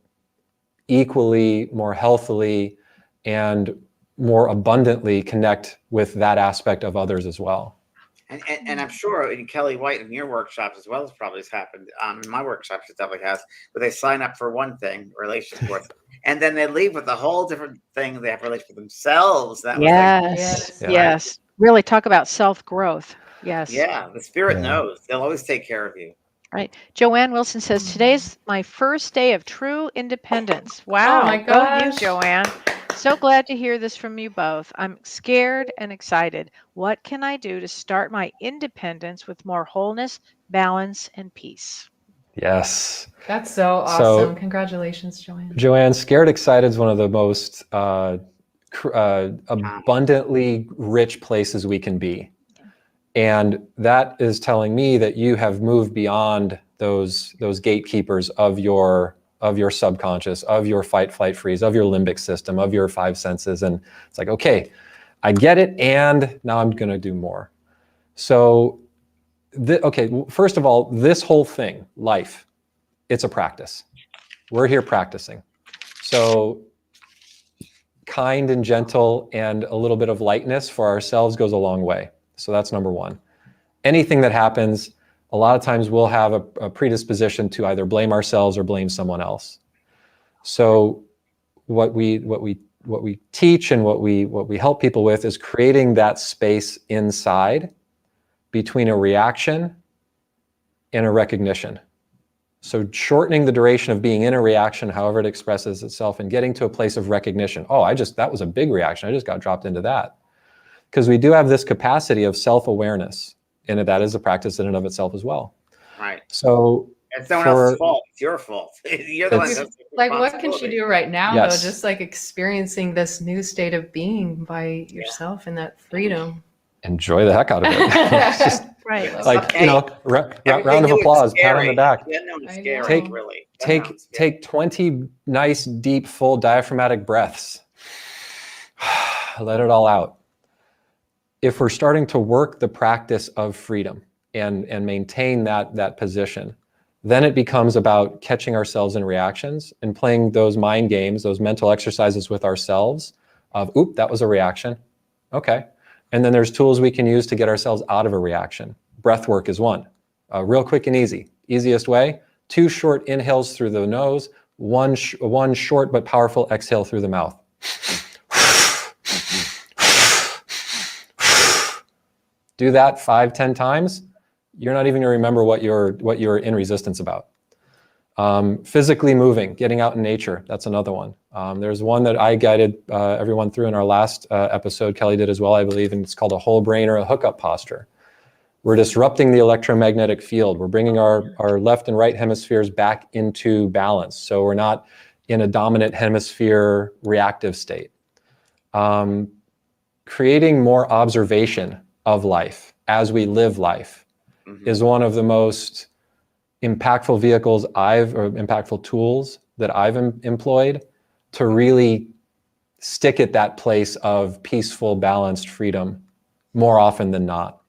equally, more healthily, and more abundantly connect with that aspect of others as well. And I'm sure in Kelly White in your workshops as well as probably has happened. In my workshops it definitely has, where they sign up for one thing, relationship course, and then they leave with a whole different thing they have to relate with themselves. Yes. Really talk about self-growth. Yes. Yeah, the spirit knows. They'll always take care of you. Right. Joanne Wilson says, today's my first day of true independence. Wow. Oh my gosh. Go you, Joanne. So glad to hear this from you both. I'm scared and excited. What can I do to start my independence with more wholeness, balance, and peace? Yes. That's so awesome. Congratulations, Joanne. Joanne, scared excited is one of the most abundantly rich places we can be. And that is telling me that you have moved beyond those gatekeepers of your subconscious, of your fight, flight, freeze, of your limbic system, of your five senses. And it's like, okay, I get it. And now I'm going to do more. So, first of all, this whole thing, life, it's a practice. We're here practicing. So kind and gentle and a little bit of lightness for ourselves goes a long way. So that's number one. Anything that happens, a lot of times we'll have a predisposition to either blame ourselves or blame someone else. So what we teach and what we help people with is creating that space inside between a reaction and a recognition. So shortening the duration of being in a reaction, however it expresses itself, and getting to a place of recognition. Oh, that was a big reaction. I just got dropped into that. Because we do have this capacity of self-awareness, and that is a practice in and of itself as well. Right. So it's no one else's fault. It's your fault. You're the one that's like, what can she do right now, Yes. though? Just like experiencing this new state of being by yourself and that freedom. Enjoy the heck out of it. It's just, Right. like, Okay. round of applause, pat on the back. Yeah, no, it's I scary, know. Take- really. Yeah, no, it's scary. Take 20 nice, deep, full diaphragmatic breaths. Let it all out. If we're starting to work the practice of freedom and maintain that position, then it becomes about catching ourselves in reactions and playing those mind games, those mental exercises with ourselves of, oop, that was a reaction. Okay. And then there's tools we can use to get ourselves out of a reaction. Breath work is one. Real quick and easy. Easiest way, 2 short inhales through the nose, one short but powerful exhale through the mouth. Do that 5-10 times. You're not even going to remember what you're in resistance about. Physically moving, getting out in nature. That's another one. There's one that I guided everyone through in our last episode. Kelly did as well, I believe, and it's called a whole brain or a hookup posture. We're disrupting the electromagnetic field. We're bringing our left and right hemispheres back into balance. So we're not in a dominant hemisphere reactive state. Creating more observation of life as we live life is one of the most impactful vehicles or impactful tools that I've employed to really stick at that place of peaceful, balanced freedom more often than not.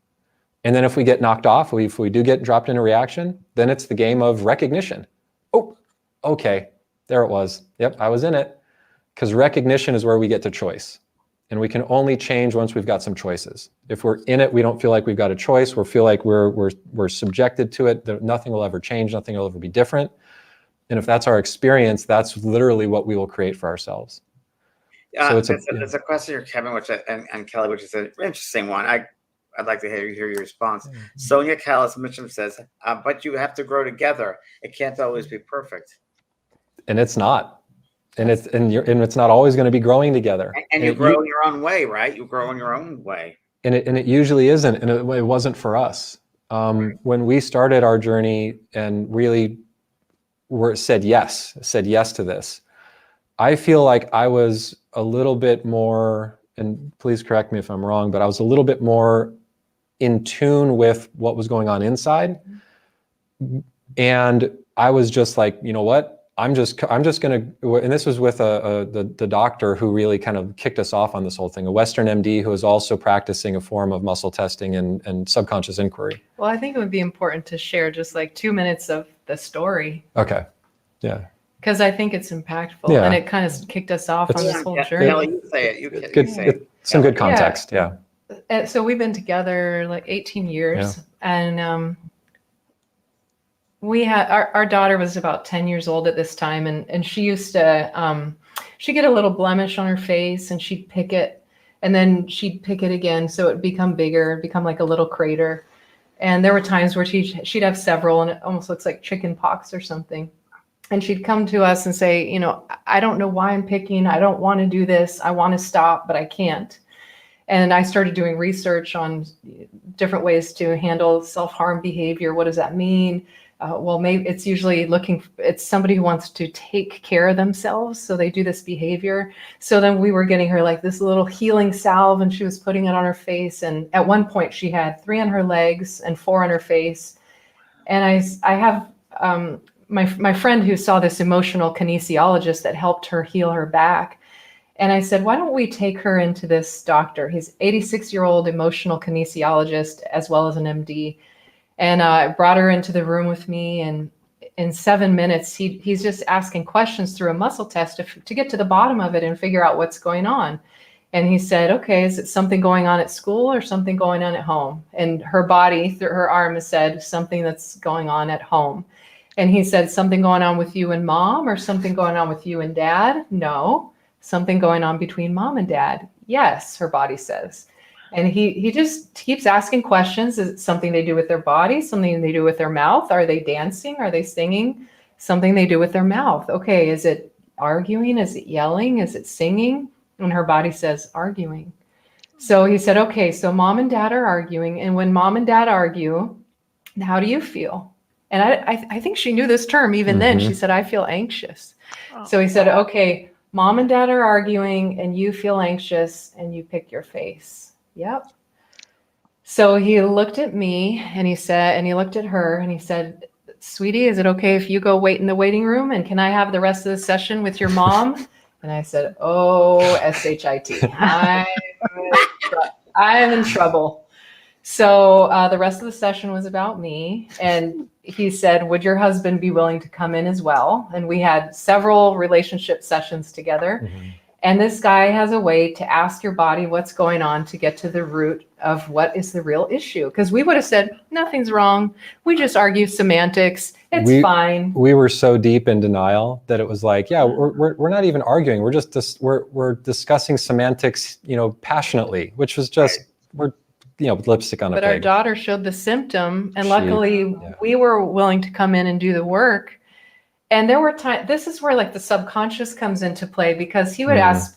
And then if we get knocked off, if we do get dropped in a reaction, then it's the game of recognition. Oh, okay, there it was. Yep, I was in it. Because recognition is where we get to choice. And we can only change once we've got some choices. If we're in it, we don't feel like we've got a choice. We feel like we're subjected to it. That nothing will ever change. Nothing will ever be different. And if that's our experience, that's literally what we will create for ourselves. So there's a question here, Kevin, and Kelly, which is an interesting one. I'd like to hear your response. Sonia Callis Mitchum says, but you have to grow together. It can't always be perfect. And it's not. And it's not always going to be growing together. And you grow in your own way, right? You grow in your own way. And it usually isn't, and it wasn't for us. When we started our journey and really said yes to this, I feel like I was a little bit more, and please correct me if I'm wrong, but I was a little bit more in tune with what was going on inside. And I was just like, you know what? I'm just going to, and this was with the doctor who really kind of kicked us off on this whole thing, a Western MD who is also practicing a form of muscle testing and subconscious inquiry. Well, I think it would be important to share just like 2 minutes of the story. Okay. Yeah. Because I think it's impactful, and it kind of kicked us off on this whole journey. Kelly, you say it. You say it. Some good context. Yeah. So we've been together like 18 years, and we had our daughter was about 10 years old at this time, and she used to she'd get a little blemish on her face, and she'd pick it, and then she'd pick it again, so it'd become bigger, become like a little crater. And there were times where she'd have several, and it almost looks like chicken pox or something. And she'd come to us and say, you know, I don't know why I'm picking. I don't want to do this. I want to stop, but I can't. And I started doing research on different ways to handle self-harm behavior. What does that mean? Well, maybe it's usually it's somebody who wants to take care of themselves. So they do this behavior. So then we were getting her like this little healing salve, and she was putting it on her face. And at one point she had 3 on her legs and 4 on her face. And I have my friend who saw this emotional kinesiologist that helped her heal her back. And I said, why don't we take her into this doctor? He's 86-year-old emotional kinesiologist as well as an MD. And I brought her into the room with me, and in 7 minutes, he's just asking questions through a muscle test to get to the bottom of it and figure out what's going on. And he said, okay, is it something going on at school or something going on at home? And her body, through her arm, has said something that's going on at home. And he said, something going on with you and mom, or something going on with you and dad? No. Something going on between mom and dad? Yes, her body says. And he just keeps asking questions. Is it something they do with their body? Something they do with their mouth? Are they dancing? Are they singing? Something they do with their mouth. Okay, is it arguing? Is it yelling? Is it singing? And her body says arguing. So he said, okay, so mom and dad are arguing. And when mom and dad argue, how do you feel? And I think she knew this term even then. She said, I feel anxious. So he said, okay, mom and dad are arguing and you feel anxious and you pick your face. Yep. So he looked at me and he said, and he looked at her and he said, sweetie, is it okay if you go wait in the waiting room? And can I have the rest of the session with your mom? And I said, oh, S-H-I-T. I'm in trouble. So the rest of the session was about me. And he said, would your husband be willing to come in as well? And we had several relationship sessions together. And this guy has a way to ask your body what's going on to get to the root of what is the real issue. Because we would have said, nothing's wrong. We just argue semantics. It's fine. We were so deep in denial that it was like, yeah, we're not even arguing. We're just we're discussing semantics, passionately, which was just lipstick on a pig. But our daughter showed the symptom, and luckily we were willing to come in and do the work. And there were times, this is where like the subconscious comes into play, because he would ask,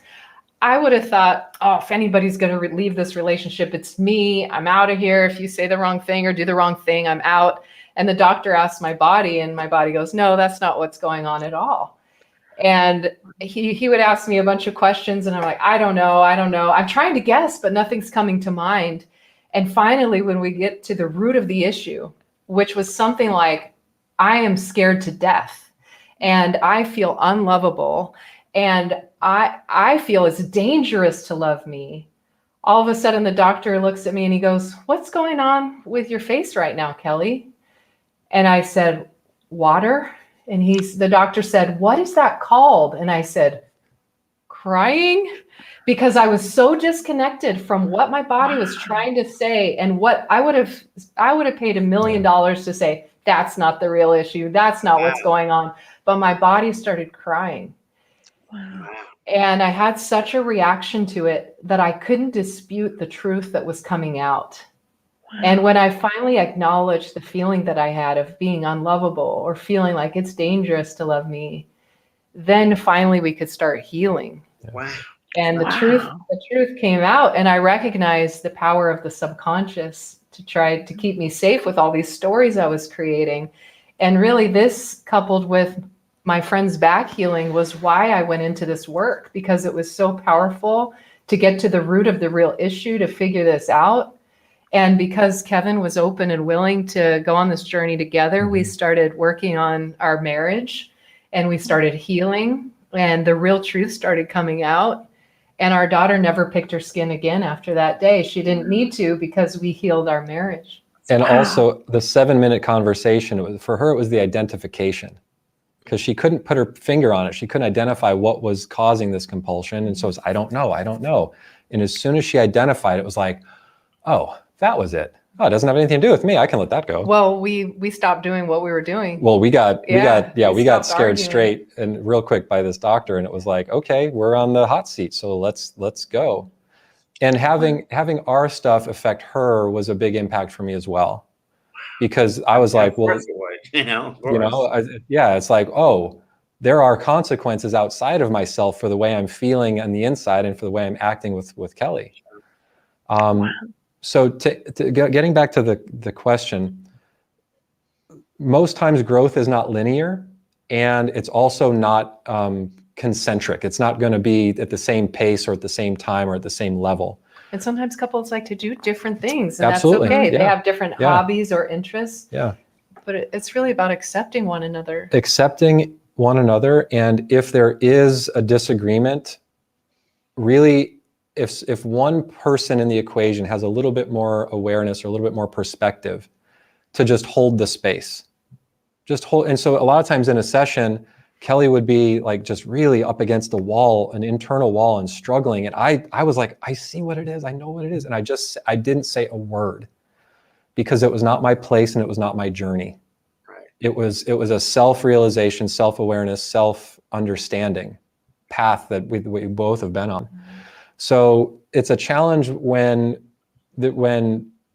I would have thought, oh, if anybody's going to leave this relationship, it's me. I'm out of here. If you say the wrong thing or do the wrong thing, I'm out. And the doctor asked my body, and my body goes, no, that's not what's going on at all. And he would ask me a bunch of questions, and I'm like, I don't know. I'm trying to guess, but nothing's coming to mind. And finally, when we get to the root of the issue, which was something like, I am scared to death. And I feel unlovable, and I feel it's dangerous to love me. All of a sudden, the doctor looks at me and he goes, what's going on with your face right now, Kelly? And I said, water. And the doctor said, what is that called? And I said, crying, because I was so disconnected from what my body was trying to say, and what I would have paid $1 million to say, that's not the real issue. That's not what's going on. But my body started crying. Wow. And I had such a reaction to it that I couldn't dispute the truth that was coming out. Wow. And when I finally acknowledged the feeling that I had of being unlovable or feeling like it's dangerous to love me, then finally we could start healing. Wow. And the truth came out, and I recognized the power of the subconscious to try to keep me safe with all these stories I was creating. And really this, coupled with my friend's back healing, was why I went into this work, because it was so powerful to get to the root of the real issue, to figure this out. And because Kevin was open and willing to go on this journey together, we started working on our marriage, and we started healing, and the real truth started coming out. And our daughter never picked her skin again after that day. She didn't need to, because we healed our marriage. And also the 7-minute conversation, for her, it was the identification, because she couldn't put her finger on it. She couldn't identify what was causing this compulsion. And so it's, I don't know. And as soon as she identified, it was like, oh, that was it. Oh, it doesn't have anything to do with me. I can let that go. Well, we stopped doing what we were doing. Well, we got scared arguing straight and real quick by this doctor. And it was like, okay, we're on the hot seat. So let's go. And having our stuff affect her was a big impact for me as well, because I was like, well, it's like, oh, there are consequences outside of myself for the way I'm feeling on the inside and for the way I'm acting with Kelly. So getting back to the question, most times growth is not linear, and it's also not concentric. It's not going to be at the same pace or at the same time or at the same level. And sometimes couples like to do different things, and Absolutely. That's okay. Yeah. They have different hobbies or interests. Yeah. But it's really about accepting one another. Accepting one another. And if there is a disagreement, really, if one person in the equation has a little bit more awareness or a little bit more perspective, to just hold the space just hold. And so a lot of times in a session, Kelly would be like just really up against the wall, an internal wall, and struggling. And I was like, I see what it is. I know what it is. And I didn't say a word because it was not my place and it was not my journey. Right. It was a self-realization, self-awareness, self-understanding path that we both have been on. So it's a challenge when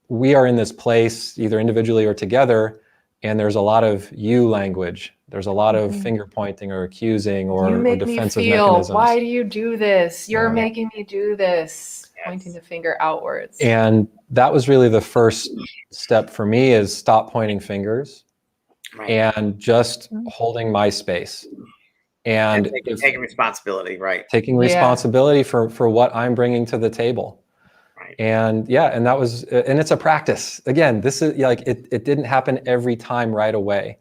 we are in this place, either individually or together, and there's a lot of you language. There's a lot of finger pointing or accusing or defensive mechanisms. Why do you do this? You're Yeah. making me do this. Yes. Pointing the finger outwards. And that was really the first step for me, is stop pointing fingers Right. and just holding my space. And taking responsibility, right? taking responsibility for what I'm bringing to the table. Right. And and that was, and it's a practice. Again, this is like, it didn't happen every time right away.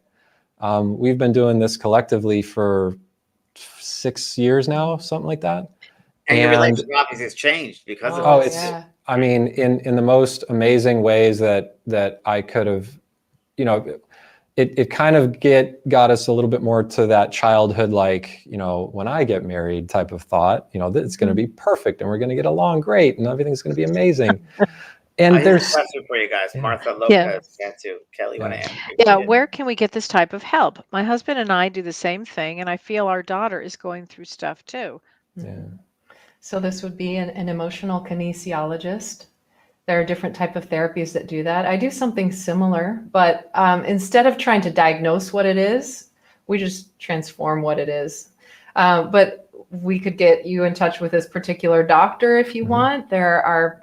We've been doing this collectively for 6 years now, something like that. And your relationship obviously has changed because of Oh, this. it's, I mean, in the most amazing ways that I could have, it kind of got us a little bit more to that childhood, like, when I get married type of thought, that it's going to be perfect and we're going to get along great and everything's going to be amazing. And there's a question for you guys. Martha Lopez, tattoo. Kelly, want to answer? Yeah, where can we get this type of help? My husband and I do the same thing, and I feel our daughter is going through stuff too. So this would be an emotional kinesiologist. There are different type of therapies that do that. I do something similar, but instead of trying to diagnose what it is, we just transform what it is. But we could get you in touch with this particular doctor if you want. There are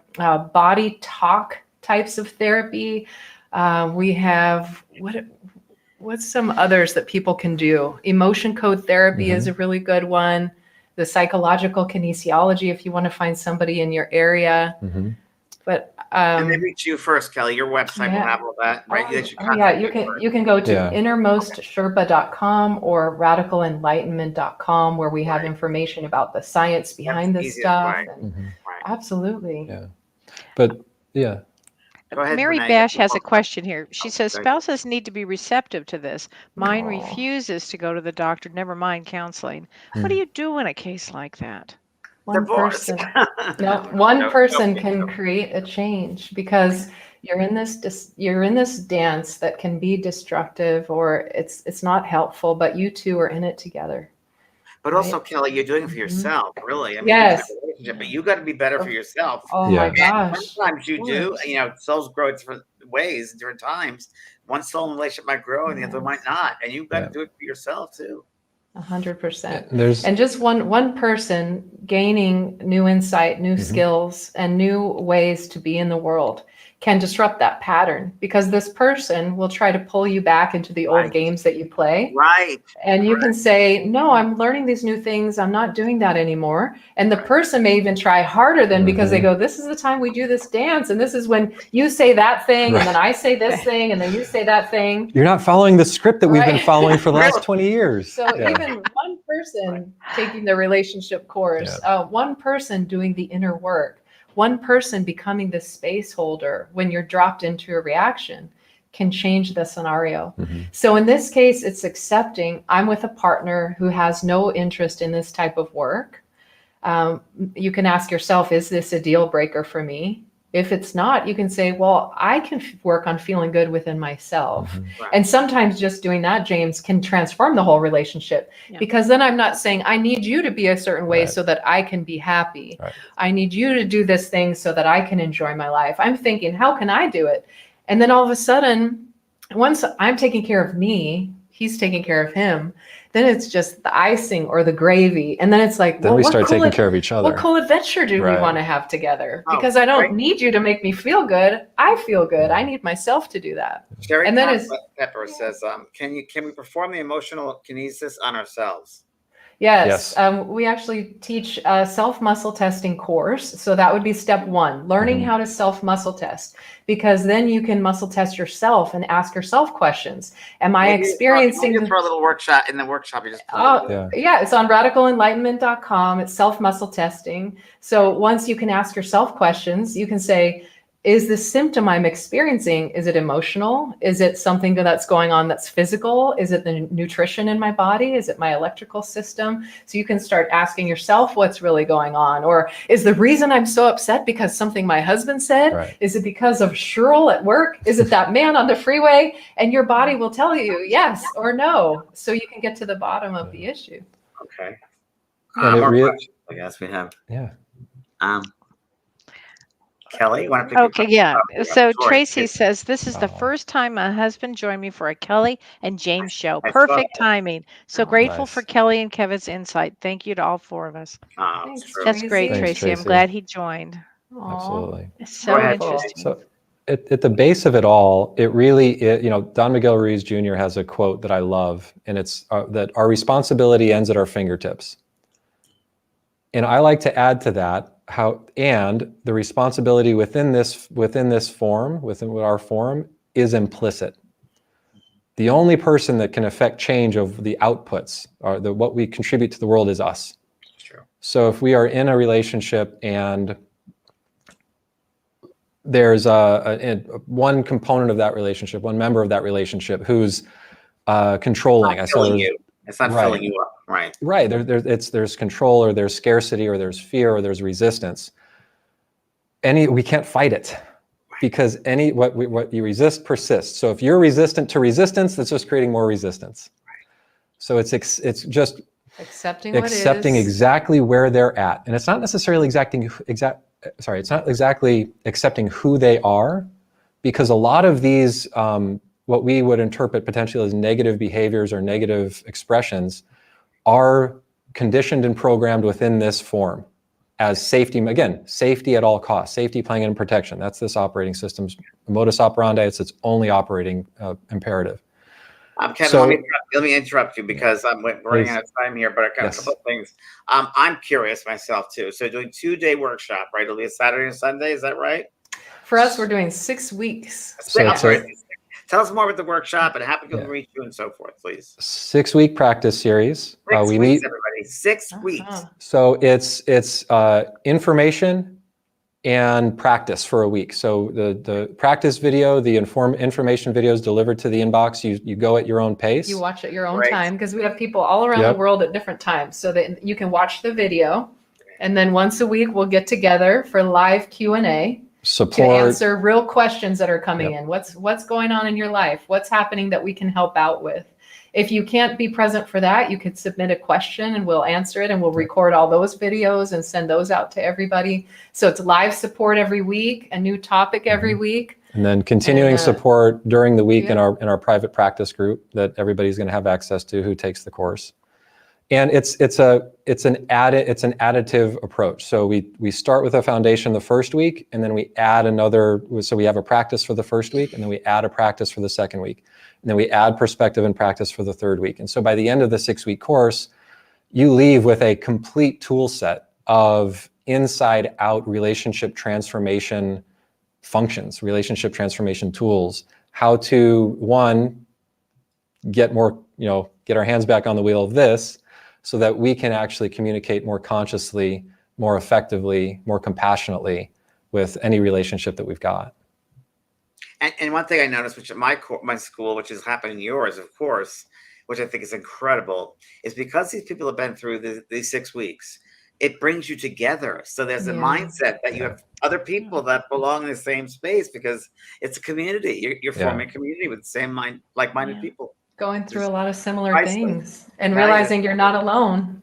body talk types of therapy. We have, what's some others that people can do? Emotion code therapy is a really good one. The psychological kinesiology, if you want to find somebody in your area. But and they reach you first, Kelly. Your website will have all that, right? You can go to innermostsherpa.com or radicalenlightenment.com, where we have information about the science behind this stuff. Absolutely. Yeah. But Go ahead, Mary Renee. Bash has a question here. She says spouses need to be receptive to this. Mine refuses to go to the doctor, never mind counseling. What do you do in a case like that? One person can create a change, because you're in this dance that can be destructive, or it's not helpful, but you two are in it together. But also, Kelly, you're doing it for yourself, really. I mean, Yes. it's a relationship, but you got to be better for yourself. Oh my gosh. Sometimes you do. Souls grow different ways, different times. One soul in a relationship might grow, and the other might not. And you've got to do it for yourself too. 100%. And just one person gaining new insight, new skills, and new ways to be in the world can disrupt that pattern, because this person will try to pull you back into the old games that you play. Right. And you can say, no, I'm learning these new things. I'm not doing that anymore. And the person may even try harder than, because they go, this is the time we do this dance. And this is when you say that thing. And then I say this thing. And then you say that thing. you're not following the script that we've been following for the last 20 years. So even one person taking the relationship course, one person doing the inner work, one person becoming the space holder when you're dropped into a reaction can change the scenario. So in this case, it's accepting I'm with a partner who has no interest in this type of work. You can ask yourself, is this a deal breaker for me? If it's not, you can say, well, I can work on feeling good within myself. And sometimes just doing that, James, can transform the whole relationship, because then I'm not saying I need you to be a certain way so that I can be happy. I need you to do this thing so that I can enjoy my life. I'm thinking, how can I do it? And then all of a sudden, once I'm taking care of me, he's taking care of him, then it's just the icing or the gravy. And then it's like, then we start taking care of each other. What cool adventure do we want to have together? Because I don't need you to make me feel good. I feel good. I need myself to do that. Sherry And then Pepper says, can we perform the emotional kinesis on ourselves? Yes. We actually teach a self-muscle testing course. So that would be step one, learning how to self-muscle test, because then you can muscle test yourself and ask yourself questions. Am I experiencing... You throw a little workshop in the workshop. You just it's on radicalenlightenment.com. It's self-muscle testing. So once you can ask yourself questions, you can say, is the symptom I'm experiencing, is it emotional? Is it something that's going on that's physical? Is it the nutrition in my body? Is it my electrical system? So you can start asking yourself what's really going on. Or is the reason I'm so upset because something my husband said? Right. Is it because of Cheryl at work? Is it that man on the freeway? And your body will tell you yes or no. So you can get to the bottom of the issue. Okay. And it More really, questions, I guess we have. yeah. Kelly, you want to pick Okay, yeah. So Sorry. Tracy says, this is the Oh. first time my husband joined me for a Kelly and James show. I saw Perfect that. timing. So Oh, grateful nice. for Kelly and Kevin's insight. Thank you to all four of us. It's Thanks, true. That's great, Thanks, Tracy. I'm Tracy. glad he joined. Aw. Absolutely. It's so ahead, interesting. So at the base of it all, it really, Don Miguel Ruiz Jr. has a quote that I love, and it's that our responsibility ends at our fingertips. And I like to add to that and the responsibility within our form is implicit. The only person that can affect change of the outputs or what we contribute to the world is us. It's true. So if we are in a relationship and there's one component of that relationship, one member of that relationship who's controlling. It's not filling you. It's not Right. filling you up. Right. Right. There's control, or there's scarcity, or there's fear, or there's resistance. We can't fight it, because what you resist persists. So if you're resistant to resistance, that's just creating more resistance. So it's just Accepting exactly where they're at, and it's not necessarily it's not exactly accepting who they are, because a lot of these what we would interpret potentially as negative behaviors or negative expressions are conditioned and programmed within this form as safety. Again, safety at all costs, safety, planning, and protection. That's this operating system's modus operandi. It's its only operating imperative. Kevin, let me interrupt you, because we're running out of time here, but I got a couple of things. I'm curious myself too. So doing 2-day workshop, right? It'll be a Saturday and Sunday. Is that right? For us, we're doing 6 weeks. Tell us more about the workshop and how people can reach you and so forth, please. 6-week practice series. 6 we weeks, meet everybody. 6 weeks. So it's information and practice for a week. So the practice video, the information video is delivered to the inbox. You go at your own pace. You watch at your own time, because we have people all around the world at different times, so that you can watch the video, and then once a week we'll get together for live Q&A. Support. To answer real questions that are coming in. What's going on in your life? What's happening that we can help out with? If you can't be present for that, you could submit a question and we'll answer it, and we'll record all those videos and send those out to everybody. So it's live support every week, a new topic every week. And then continuing support during the week in our private practice group that everybody's going to have access to who takes the course. And it's an additive approach. So we start with a foundation the first week, and then we add another. So we have a practice for the first week, and then we add a practice for the second week, and then we add perspective and practice for the third week. And so by the end of the 6-week course, you leave with a complete tool set of inside out relationship transformation functions, relationship transformation tools, how to, one, get our hands back on the wheel of this, so that we can actually communicate more consciously, more effectively, more compassionately with any relationship that we've got. And one thing I noticed, which at my school, which is happening in yours, of course, which I think is incredible, is because these people have been through these 6 weeks, it brings you together. So there's a mindset that you have other people that belong in the same space, because it's a community. You're forming a community with the same like-minded people. Going through a lot of similar things and realizing you're not alone.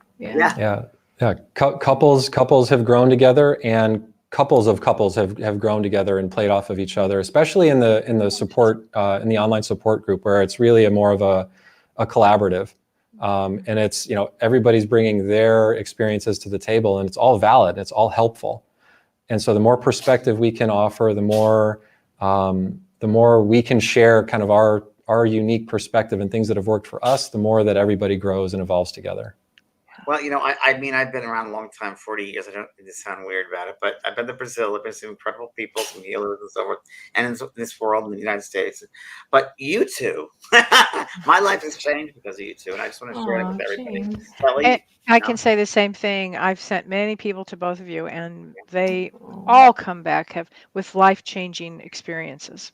Couples have grown together, and couples of couples have grown together and played off of each other, especially in the support in the online support group, where it's really more of a collaborative, and it's everybody's bringing their experiences to the table, and it's all valid, it's all helpful. And so the more perspective we can offer, the more we can share kind of our unique perspective and things that have worked for us, the more that everybody grows and evolves together. Well, I mean, I've been around a long time, 40 years. I don't mean to sound weird about it, but I've been to Brazil. I've been to some incredible people, some healers and so forth, and in this world, in the United States. But you two, my life has changed because of you two, and I just want to share it Aw, with everybody. James. Kelly, I can say the same thing. I've sent many people to both of you, and they all come back with life-changing experiences.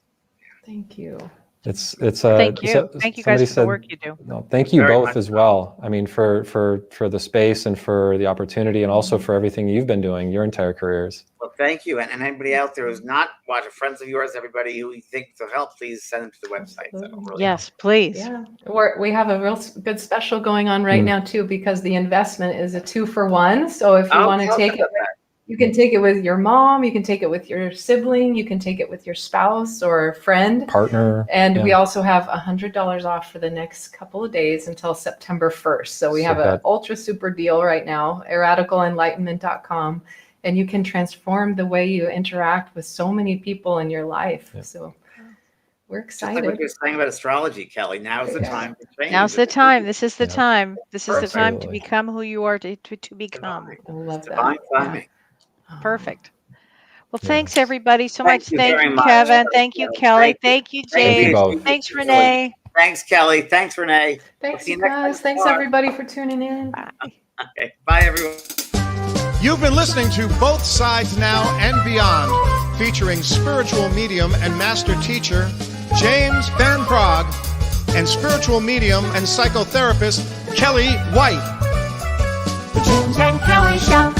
Thank you. It's Thank you. Thank you guys somebody for the said, work you do. no, thank you Very both much as well. I mean, for the space and for the opportunity, and also for everything you've been doing your entire careers. well, thank you. And anybody out there who's not watching, friends of yours, everybody who you think will help, please send them to the website. So really Yes, please. Yeah, we have a real good special going on right now too, because the investment is a 2-for-1. So if you Oh, want to tell us take it, about that. you can take it with your mom, you can take it with your sibling, you can take it with your spouse or friend. Partner. And yeah. we also have $100 off for the next couple of days until September 1st. So we have an ultra super deal right now, radicalenlightenment.com. And you can transform the way you interact with so many people in your life. Yeah. So we're Just like excited. what you're saying about astrology, Kelly. Now's the time to change. Now's the time. This is the Yeah. time. This is the time to Absolutely. become who you are to become. I love Divine that. timing. Perfect. Well, Yeah. thanks everybody so Thank much. you Thank very you, much. Kevin. Thank you, Kelly. Thank you, Thank James. you both. Thanks, Renee. Thanks, Kelly. Thanks, Renee. Thanks, see you you next guys. time. Thanks, Bye. everybody, for tuning in. Bye. Okay. Bye, everyone. You've been listening to Both Sides Now and Beyond, featuring spiritual medium and master teacher James Van Prague and spiritual medium and psychotherapist Kelly White. The James and Kelly Show.